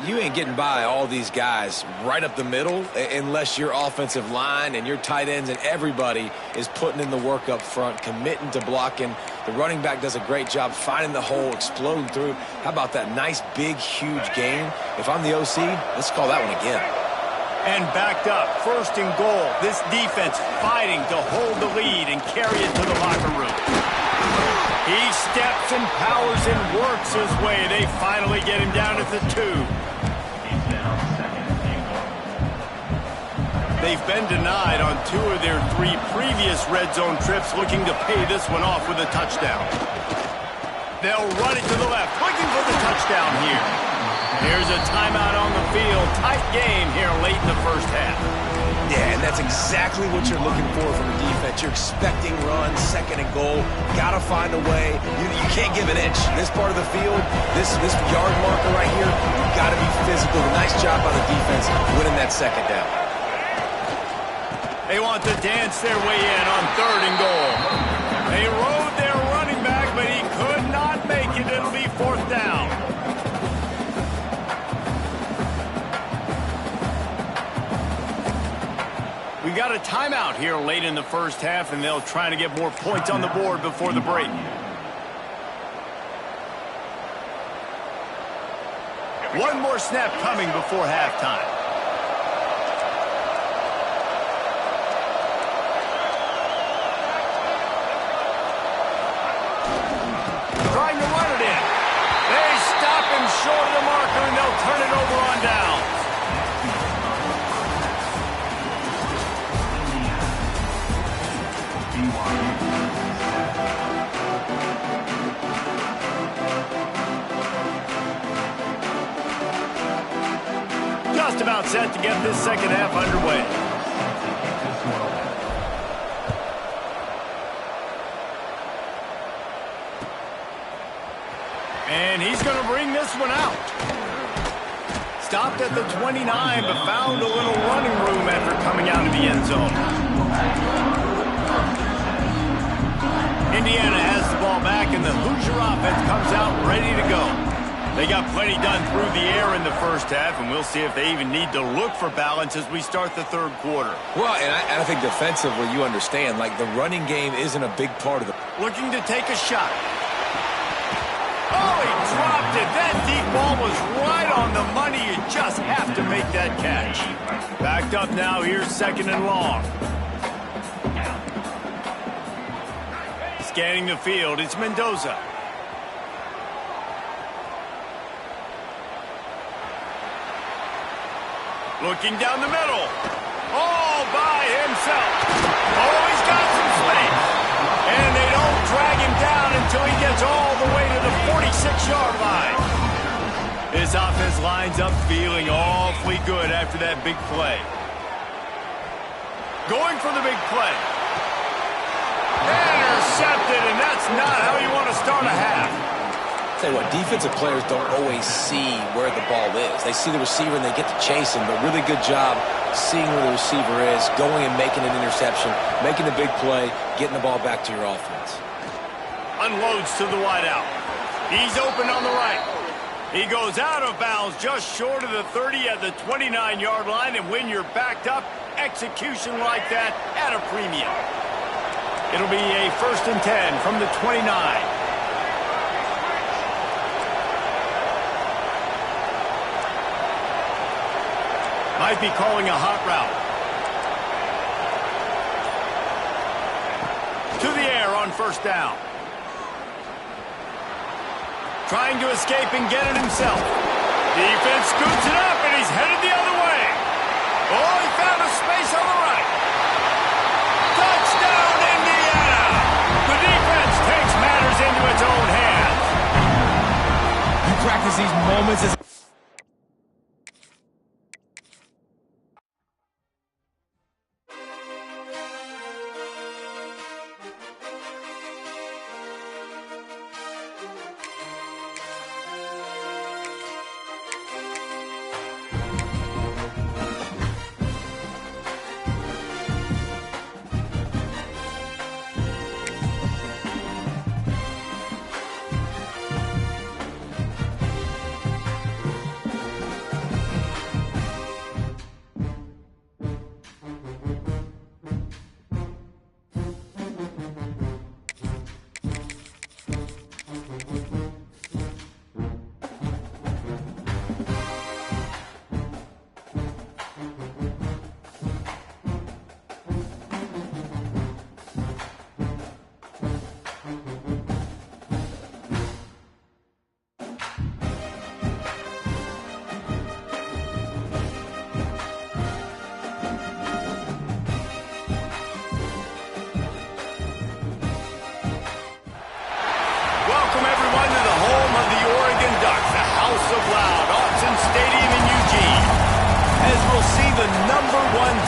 You ain't getting by all these guys right up the middle unless your offensive line and your tight ends and everybody is putting in the work up front, committing to blocking. The running back does a great job finding the hole, exploding through. How about that nice, big, huge gain? If I'm the OC, let's call that one again. And backed up, 1st and goal. This defense fighting to hold the lead and carry it to the locker room. He steps and powers and works his way. They finally get him down at the 2. They've been denied on 2 of their 3 previous red zone trips, looking to pay this one off with a touchdown. They'll run it to the left, looking for the touchdown here. Here's a timeout on the field. Tight game here late in the 1st half. Yeah, and that's exactly what you're looking for from the defense. You're expecting runs, 2nd and goal. Got to find a way. You can't give an inch. This part of the field, this yard marker right here, you've got to be physical. Nice job by the defense winning that 2nd down. They want to dance their way in on 3rd and goal. They rode their running back, but he could not make it. It'll be 4th down. We We've got a timeout here late in the first half, and they'll try to get more points on the board before the break. One more snap coming before halftime. Trying to run it in. They stop him short of the marker, and they'll turn it over on down. Just about set to get this second half underway. And he's going to bring this one out. Stopped at the 29, but found a little running room after coming out of the end zone. Indiana has the ball back, and the Hoosier offense comes out ready to go. They got plenty done through the air in the first half, and we'll see if they even need to look for balance as we start the third quarter. Well, and I think defensively, you understand, like the running game isn't a big part of the... Looking to take a shot. Oh, he dropped it. That deep ball was right on the money. You just have to make that catch. Backed up now. Here's second and long. Scanning the field. It's Mendoza. Looking down the middle. All by himself. Oh, he's got some space. And they don't drag him down until he gets all the way to the 46-yard line. This offense lines up feeling awfully good after that big play. Going for the big play. Intercepted, and that's not how you want to start a half. Tell you what, defensive players don't always see where the ball is. They see the receiver and they get to chase him, but really good job seeing where the receiver is, going and making an interception, making a big play, getting the ball back to your offense. Unloads to the wideout. He's open on the right. He goes out of bounds just short of the 30 at the 29-yard line, and when you're backed up, execution like that at a premium. It'll be a 1st and 10 from the 29. Might be calling a hot route. To the air on 1st down. Trying to escape and get it himself. Defense scoots it up, and he's headed the other way. Oh, he found a space on the right. Touchdown, Indiana! The defense takes matters into its own hands. You practice these moments as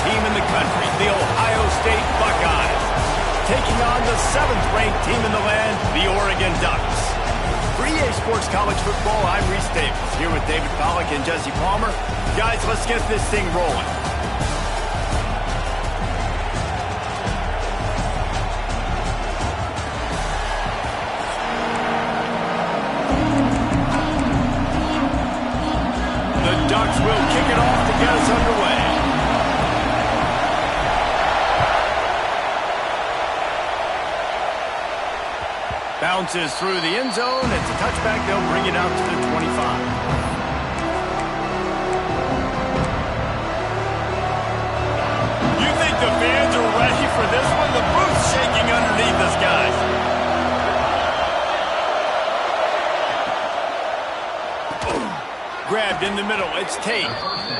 team in the country, the Ohio State Buckeyes, taking on the 7th-ranked team in the land, the Oregon Ducks. For EA Sports College Football, I'm Reese Davis, here with David Pollack and Jesse Palmer. Guys, let's get this thing rolling. The Ducks will kick it off to get us underway. Bounces through the end zone. It's a touchback. They'll bring it out to the 25. You think the fans are ready for this one? The booth's shaking underneath us, guys. Grabbed in the middle. It's Tate.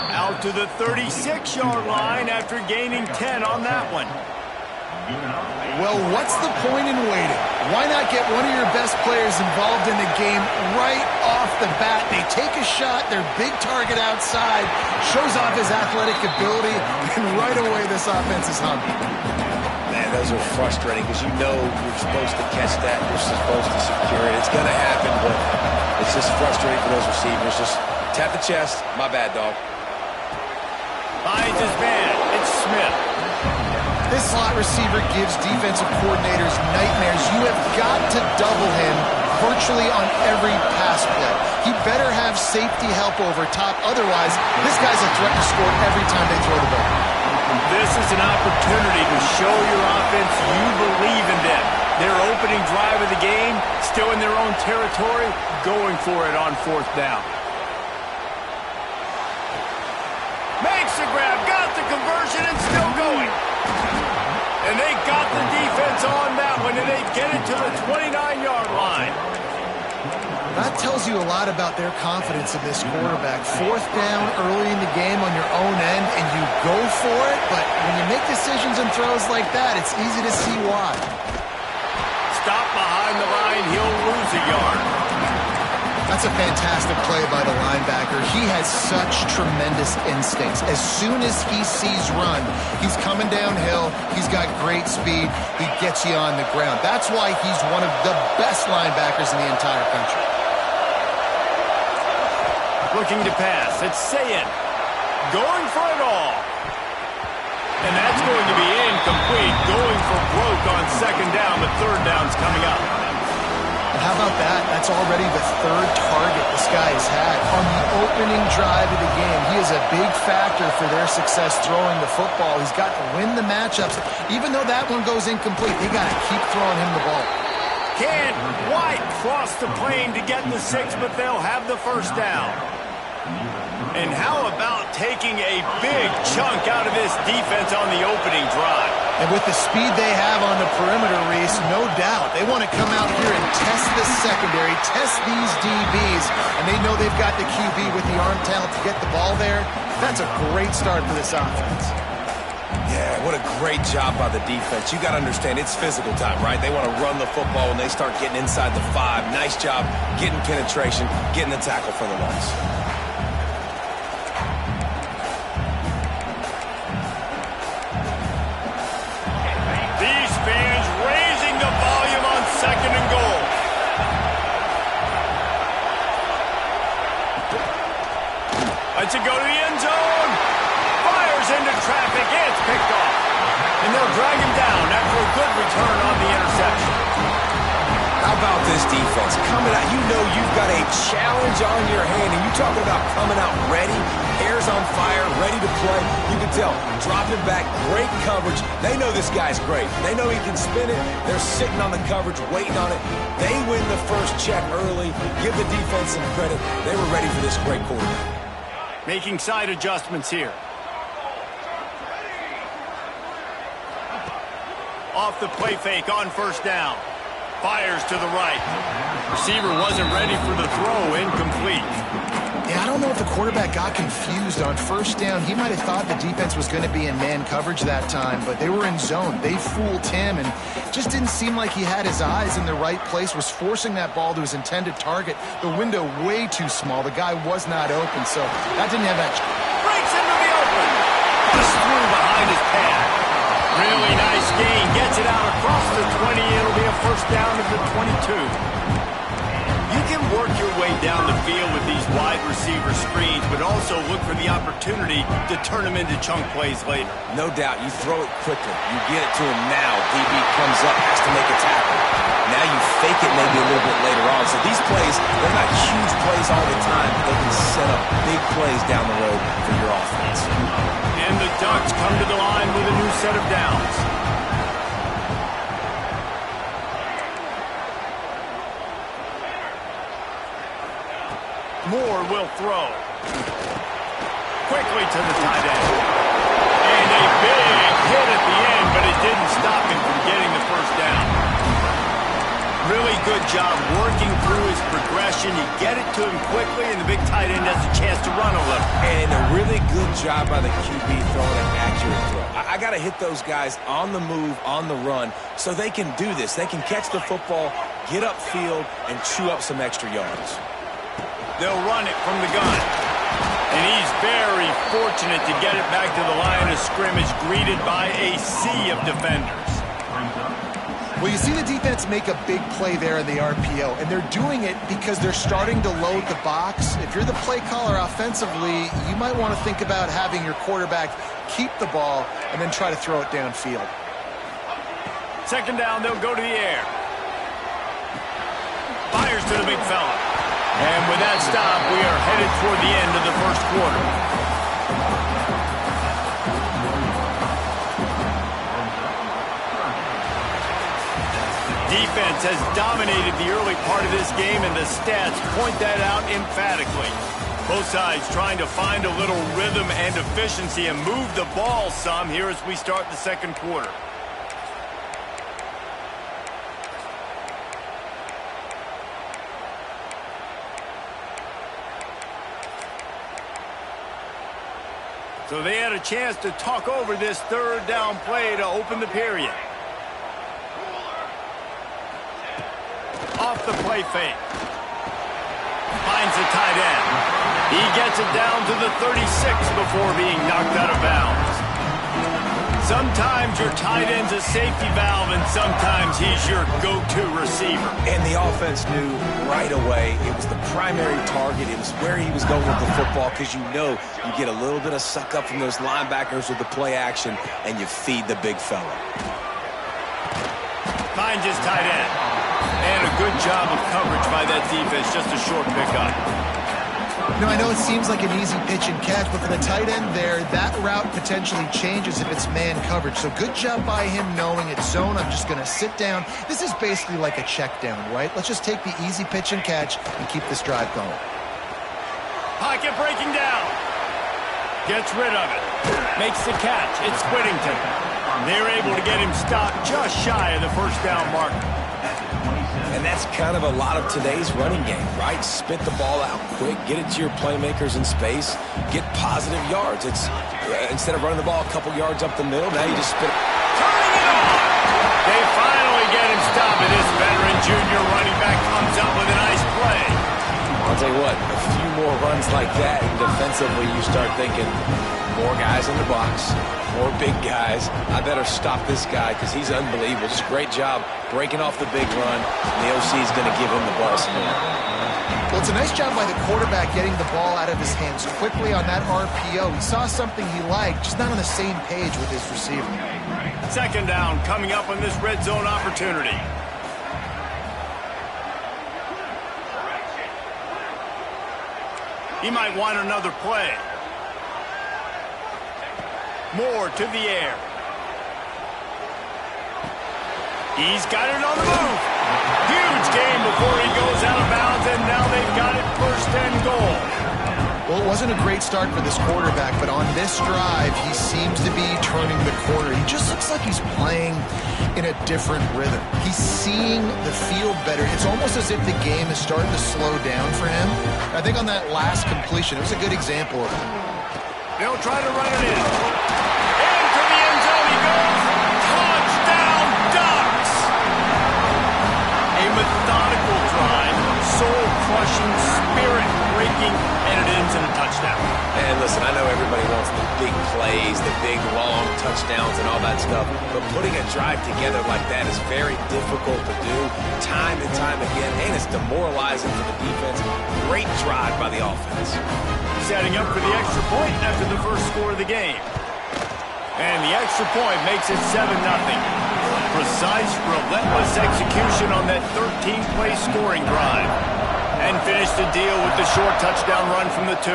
Out to the 36-yard line after gaining 10 on that one. Well, what's the point in waiting? Why not get one of your best players involved in the game right off the bat? They take a shot, their big target outside, shows off his athletic ability, and right away this offense is humming. Man, those are frustrating because you know you're supposed to catch that, you're supposed to secure it. It's going to happen, but it's just frustrating for those receivers. Just tap the chest. My bad, dog. Finds his man. It's Smith. This slot receiver gives defensive coordinators nightmares. You have got to double him virtually on every pass play. He better have safety help over top. Otherwise, this guy's a threat to score every time they throw the ball. This is an opportunity to show your offense you believe in them. Their opening drive of the game, still in their own territory, going for it on 4th down. Makes the grab, got the conversion, and still going. And they got the defense on that one, and they get it to the 29-yard line. That tells you a lot about their confidence in this quarterback. 4th down early in the game on your own end, and you go for it, but when you make decisions and throws like that, it's easy to see why. Stop behind the line, he'll lose a yard. That's a fantastic play by the linebacker. He has such tremendous instincts. As soon as he sees run, he's coming downhill. He's got great speed. He gets you on the ground. That's why he's one of the best linebackers in the entire country. Looking to pass. It's Sayin. Going for it all. And that's going to be incomplete. Going for broke on 2nd down, but 3rd down's coming up. How about that? That's already the 3rd target this guy has had. On the opening drive of the game, he is a big factor for their success throwing the football. He's got to win the matchups. Even though that one goes incomplete, they got to keep throwing him the ball. Can White cross the plane to get the 6, but they'll have the 1st down. And how about taking a big chunk out of this defense on the opening drive? And with the speed they have on the perimeter, Reese, no doubt, they want to come out here and test the secondary, test these DBs, and they know they've got the QB with the arm talent to get the ball there. That's a great start for this offense. Yeah, what a great job by the defense. You got to understand, it's physical time, right? They want to run the football when they start getting inside the 5. Nice job getting penetration, getting the tackle for the loss. To go to the end zone. Fires into traffic. It's picked off. And they'll drag him down after a good return on the interception. How about this defense? Coming out, you know you've got a challenge on your hand, and you're talking about coming out ready, hair's on fire, ready to play. You can tell, dropping back, great coverage. They know this guy's great. They know he can spin it. They're sitting on the coverage, waiting on it. They win the first check early. Give the defense some credit. They were ready for this great quarterback. Making side adjustments here. Off the play fake on 1st down. Fires to the right. Receiver wasn't ready for the throw. Incomplete. Yeah, I don't know if the quarterback got confused on 1st down. He might have thought the defense was going to be in man coverage that time, but they were in zone. They fooled him and just didn't seem like he had his eyes in the right place, was forcing that ball to his intended target. The window way too small. The guy was not open, so that didn't have that. Breaks into the open. Just through behind his pad. Really nice gain. Gets it out across the 20. It'll be a 1st down at the 22. You can work your way down the field with these wide receiver screens, but also look for the opportunity to turn them into chunk plays later. No doubt, you throw it quickly. You get it to him now. DB comes up, has to make a tackle. Now you fake it maybe a little bit later on. So these plays, they're not huge plays all the time, but they can set up big plays down the road for your offense. And the Ducks come to the line with a new set of downs. will throw. Quickly to the tight end. And a big hit at the end, but it didn't stop him from getting the first down. Really good job working through his progression. You get it to him quickly, and the big tight end has a chance to run a little. And a really good job by the QB throwing an accurate throw. I got to hit those guys on the move, on the run, so they can do this. They can catch the football, get upfield, and chew up some extra yards. They'll run it from the gun. And he's very fortunate to get it back to the line of scrimmage, greeted by a sea of defenders. Well, you see the defense make a big play there in the RPO, and they're doing it because they're starting to load the box. If you're the play caller offensively, you might want to think about having your quarterback keep the ball and then try to throw it downfield. Second down, they'll go to the air. Fires to the big fella. And with that stop, we are headed toward the end of the first quarter. Defense has dominated the early part of this game, and the stats point that out emphatically. Both sides trying to find a little rhythm and efficiency and move the ball some here as we start the second quarter. So they had a chance to talk over this third down play to open the period. Off the play fake. Finds the tight end. He gets it down to the 36 before being knocked out of bounds. Sometimes your tight end's a safety valve, and sometimes he's your go-to receiver. And the offense knew right away it was the primary target. It was where he was going with the football, because you know you get a little bit of suck up from those linebackers with the play action, and you feed the big fella. Finds his tight end. And a good job of coverage by that defense, just a short pickup. I know it seems like an easy pitch and catch, but for the tight end there, that route potentially changes if it's man coverage. So good job by him knowing it's zone. I'm just going to sit down. This is basically like a check down, right? Let's just take the easy pitch and catch and keep this drive going. Pocket breaking down. Gets rid of it. Makes the catch. It's Whittington. They're able to get him stopped just shy of the first down marker. And that's kind of a lot of today's running game, right? Spit the ball out quick, get it to your playmakers in space, get positive yards. It's instead of running the ball a couple yards up the middle, now you just spit it. Turning it on! They finally get him stopped, and this veteran junior running back comes up with a nice play. I'll tell you what, a few more runs like that, and defensively you start thinking, more guys in the box, more big guys. I better stop this guy because he's unbelievable. Just great job breaking off the big run, and the OC is going to give him the ball some more. Well, it's a nice job by the quarterback getting the ball out of his hands quickly on that RPO. He saw something he liked, just not on the same page with his receiver. Second down coming up on this red zone opportunity. He might want another play. Moore to the air. He's got it on the move. Huge game before he goes out of bounds, and now they've got it first and goal. Well, it wasn't a great start for this quarterback, but on this drive, he seems to be turning the corner. He just looks like he's playing in a different rhythm. He's seeing the field better. It's almost as if the game is starting to slow down for him. I think on that last completion, it was a good example of it. They'll try to run it in. Into the end zone he goes. Touchdown, Ducks! A methodical drive, soul-crushing, spirit-breaking, and it ends in a touchdown. And listen, I know everybody wants the big plays, the big, long touchdowns and all that stuff, but putting a drive together like that is very difficult to do time and time again, and it's demoralizing for the defense. Great drive by the offense. Setting up for the extra point after the first score of the game. And the extra point makes it 7-0. Precise, relentless execution on that 13-play scoring drive. And finish the deal with the short touchdown run from the 2.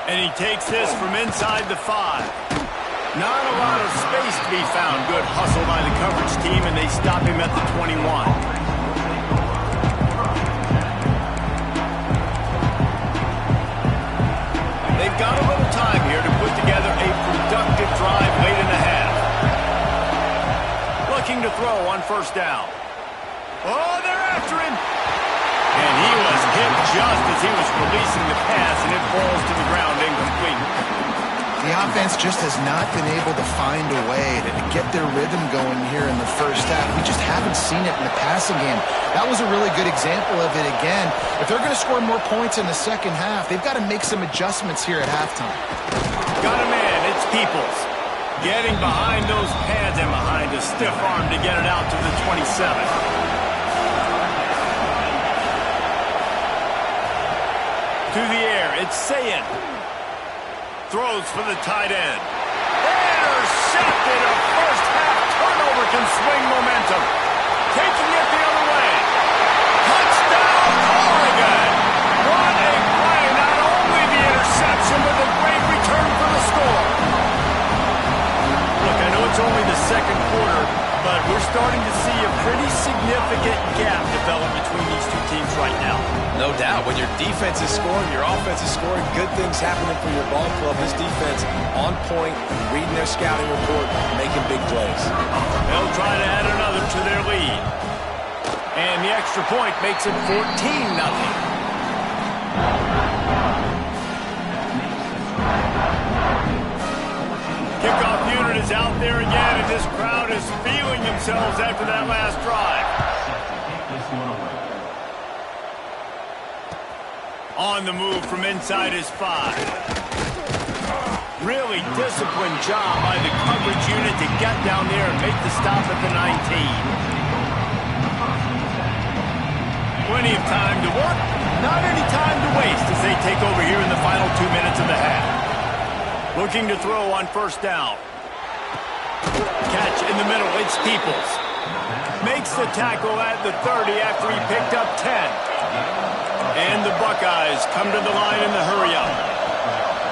And he takes this from inside the 5. Not a lot of space to be found. Good hustle by the coverage team, and they stop him at the 21. throw on first down. Oh, they're after him. And he was hit just as he was releasing the pass, and it falls to the ground incomplete. The offense just has not been able to find a way to get their rhythm going here in the first half. We just haven't seen it in the passing game. That was a really good example of it again. If they're going to score more points in the second half, they've got to make some adjustments here at halftime. Got a man, it's Peoples. Getting behind those pads and behind a stiff arm to get it out to the 27. To the air, it's Sayin. Throws for the tight end. Intercepted. A first-half turnover can swing momentum. Taking it the other way. Touchdown, Oregon. What a play. Not only the interception, but a great return for the score. Look, I know it's only the second quarter, but we're starting to see a pretty significant gap develop between these two teams right now. No doubt. When your defense is scoring, your offense is scoring, good things happening for your ball club. This defense on point, reading their scouting report, making big plays. They'll try to add another to their lead. And the extra point makes it 14-0. Kickoff unit is out there again, and this crowd is feeling themselves after that last drive. On the move from inside his 5. Really disciplined job by the coverage unit to get down there and make the stop at the 19. Plenty of time to work, not any time to waste as they take over here in the final 2 minutes of the half. Looking to throw on first down. Catch in the middle, it's Peoples. Makes the tackle at the 30 after he picked up 10. And the Buckeyes come to the line in the hurry-up.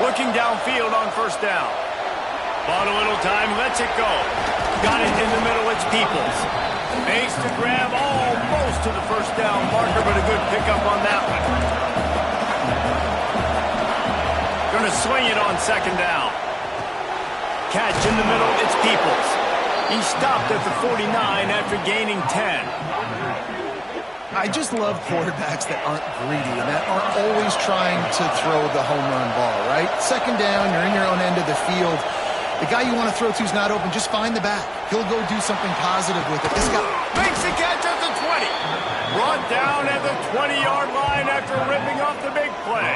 Looking downfield on first down. Bought a little time, lets it go. Got it in the middle, it's Peoples. Makes the grab almost to the first down marker, but a good pickup on that one. Going to swing it on second down. Catch in the middle, it's Peoples. He stopped at the 49 after gaining 10. I just love quarterbacks that aren't greedy and that aren't always trying to throw the home run ball, right? Second down, you're in your own end of the field. The guy you want to throw to is not open. Just find the back. He'll go do something positive with it. This guy makes the catch at the 20. Brought down at the 20-yard line after ripping off the big play.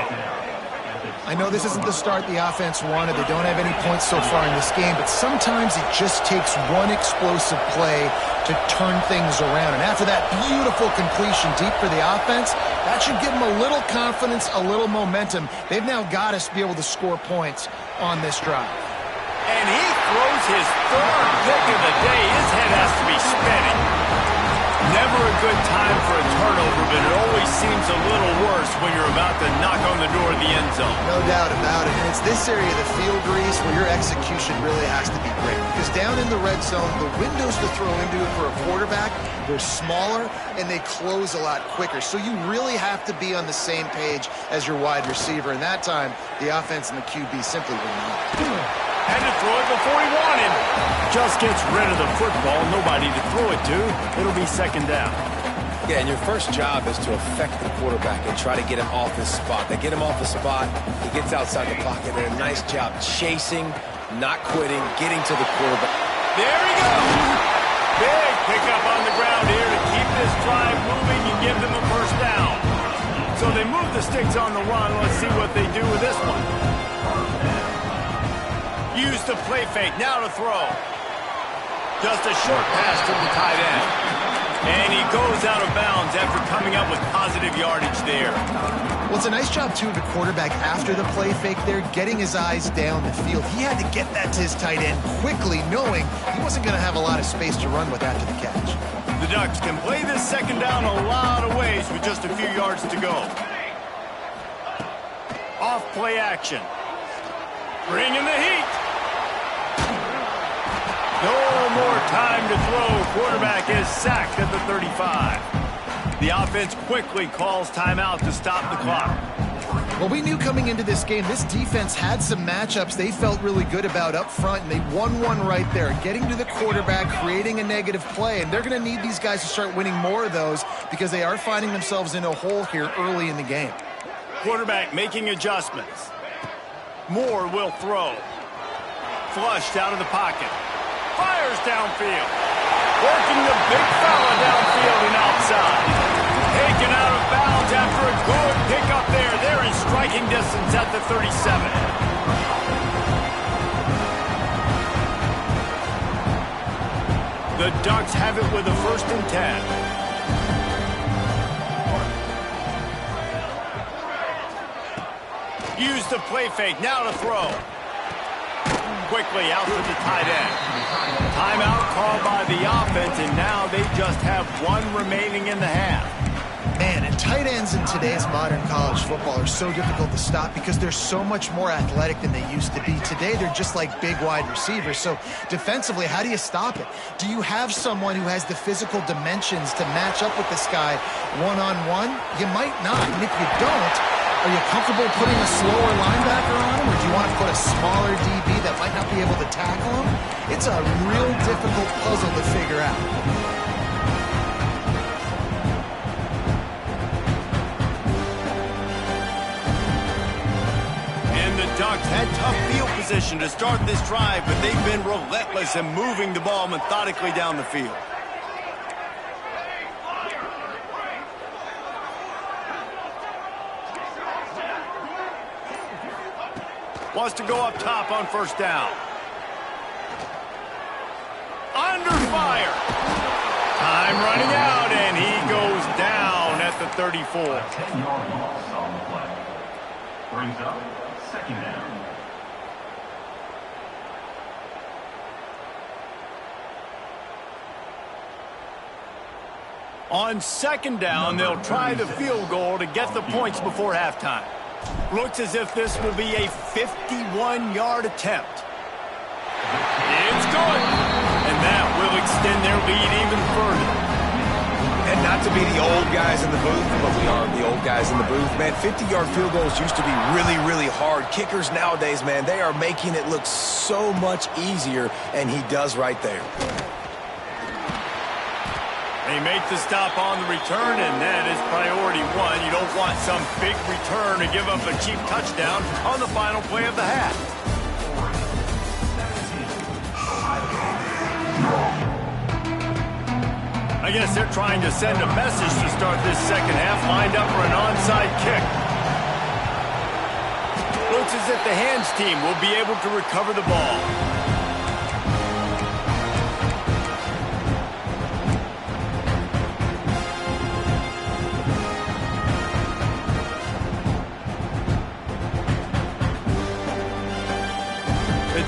I know this isn't the start the offense wanted. They don't have any points so far in this game, but sometimes it just takes one explosive play to turn things around. And after that beautiful completion deep for the offense, that should give them a little confidence, a little momentum. They've now got to be able to score points on this drive. And he throws his third pick of the day. His head has to be spinning. Never a good time for a turnover, but it always seems a little worse when you're about to knock on the door of the end zone. No doubt about it. And it's this area of the field, Reese, where your execution really has to be great. Because down in the red zone, the windows to throw into it for a quarterback, they're smaller and they close a lot quicker. So you really have to be on the same page as your wide receiver. And that time, the offense and the QB simply were not. Had to throw it before he wanted. Just gets rid of the football. Nobody to throw it to. It'll be second down. Yeah, and your first job is to affect the quarterback and try to get him off his spot. They get him off the spot. He gets outside the pocket. And a nice job chasing, not quitting, getting to the quarterback. There he goes. Big pickup on the ground here to keep this drive moving and give them a first down. So they move the sticks on the run. Let's see what they do with this one. Use the play fake, now to throw. Just a short pass to the tight end. And he goes out of bounds after coming up with positive yardage there. Well, it's a nice job, too, of the quarterback after the play fake there, getting his eyes down the field. He had to get that to his tight end quickly, knowing he wasn't going to have a lot of space to run with after the catch. The Ducks can play this second down a lot of ways with just a few yards to go. Off play action. Bringing the heat. No more time to throw. Quarterback is sacked at the 35. The offense quickly calls timeout to stop the clock. Well, we knew coming into this game, this defense had some matchups they felt really good about up front, and they won one right there, getting to the quarterback, creating a negative play, and they're going to need these guys to start winning more of those because they are finding themselves in a hole here early in the game. Quarterback making adjustments. Moore will throw. Flushed out of the pocket. Fires downfield. Working the big fella downfield and outside. Taken out of bounds after a good pickup there. They're in striking distance at the 37. The Ducks have it with a 1st and 10. Use the play fake. Now to throw. Quickly out to the tight end. Timeout called by the offense, and now they just have one remaining in the half. Man, and tight ends in today's modern college football are so difficult to stop because they're so much more athletic than they used to be. Today, they're just like big wide receivers. So defensively, how do you stop it? Do you have someone who has the physical dimensions to match up with this guy one-on-one? You might not. And if you don't, are you comfortable putting a slower linebacker on him, or do you want to put a smaller DB that might not be able to tackle him? It's a real difficult puzzle to figure out. And the Ducks had tough field position to start this drive, but they've been relentless in moving the ball methodically down the field. Wants to go up top on 1st down. Under fire. Time running out, and he goes down at the 34. 10-yard loss on the play. Brings up 2nd down. On 2nd down, they'll try the field goal to get the points before halftime. Looks as if this will be a 51-yard attempt. It's good. And that will extend their lead even further. And not to be the old guys in the booth, but we are the old guys in the booth. Man, 50-yard field goals used to be really, really hard. Kickers nowadays, man, they are making it look so much easier, and he does right there. They make the stop on the return, and that is priority one. You don't want some big return to give up a cheap touchdown on the final play of the half. I guess they're trying to send a message to start this 2nd half, lined up for an onside kick. Looks as if the hands team will be able to recover the ball.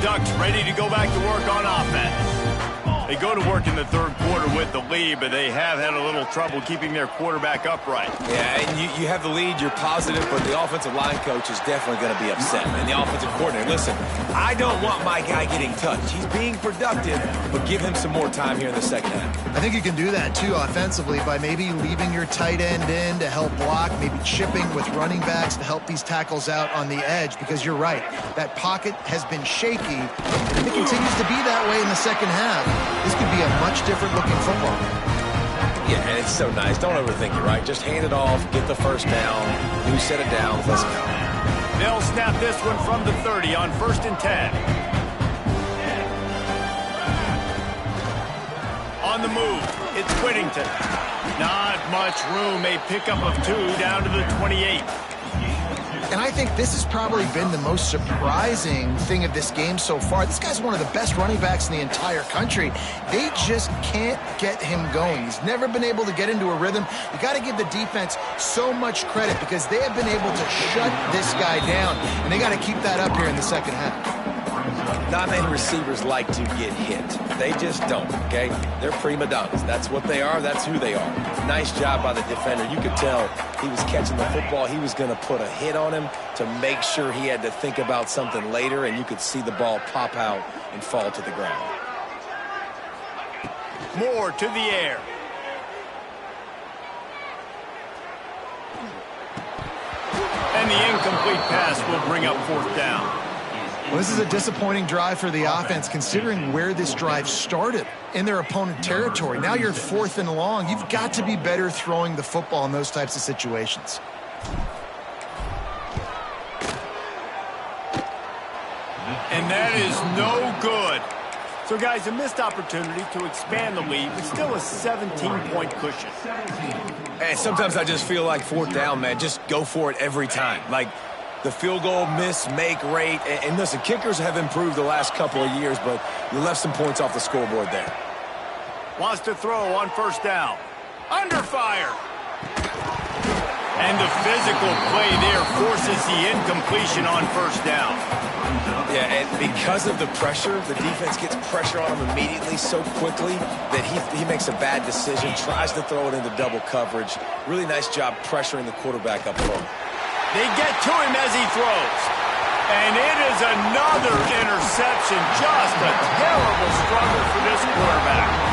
Ducks ready to go back to work on offense. They go to work in the 3rd quarter with the lead, but they have had a little trouble keeping their quarterback upright. Yeah, and you have the lead, you're positive, but the offensive line coach is definitely going to be upset. And the offensive coordinator, listen, I don't want my guy getting touched. He's being productive, but give him some more time here in the 2nd half. I think you can do that, too, offensively, by maybe leaving your tight end in to help block, maybe chipping with running backs to help these tackles out on the edge, because you're right. That pocket has been shaky, and if it continues to be that way in the 2nd half, this could be a much different looking football. Yeah, and it's so nice. Don't overthink it, right? Just hand it off, get the 1st down, new set of downs, let's go. They'll snap this one from the 30 on 1st and 10. On the move, it's Whittington. Not much room, a pickup of 2 down to the 28. And I think this has probably been the most surprising thing of this game so far. This guy's one of the best running backs in the entire country. They just can't get him going. He's never been able to get into a rhythm. You got to give the defense so much credit because they have been able to shut this guy down. And they got to keep that up here in the 2nd half. Not many receivers like to get hit. They just don't, okay? They're prima donnas. That's what they are. That's who they are. Nice job by the defender. You could tell he was catching the football. He was going to put a hit on him to make sure he had to think about something later, and you could see the ball pop out and fall to the ground. Moore to the air. And And the incomplete pass will bring up fourth down. Well, this is a disappointing drive for the offense, considering where this drive started, in their opponent territory. Now you're 4th and long. You've got to be better throwing the football in those types of situations. And that is no good. So, guys, a missed opportunity to expand the lead, but still a 17-point cushion. And sometimes I just feel like 4th down, man. Just go for it every time. Like the field goal miss-make rate. And listen, kickers have improved the last couple of years, but you left some points off the scoreboard there. Wants to throw on first down. Under fire. And the physical play there forces the incompletion on first down. Yeah, and because of the pressure, the defense gets pressure on him immediately so quickly that he makes a bad decision, tries to throw it into double coverage. Really nice job pressuring the quarterback up front. They get to him as he throws. And it is another interception. Just a terrible struggle for this quarterback.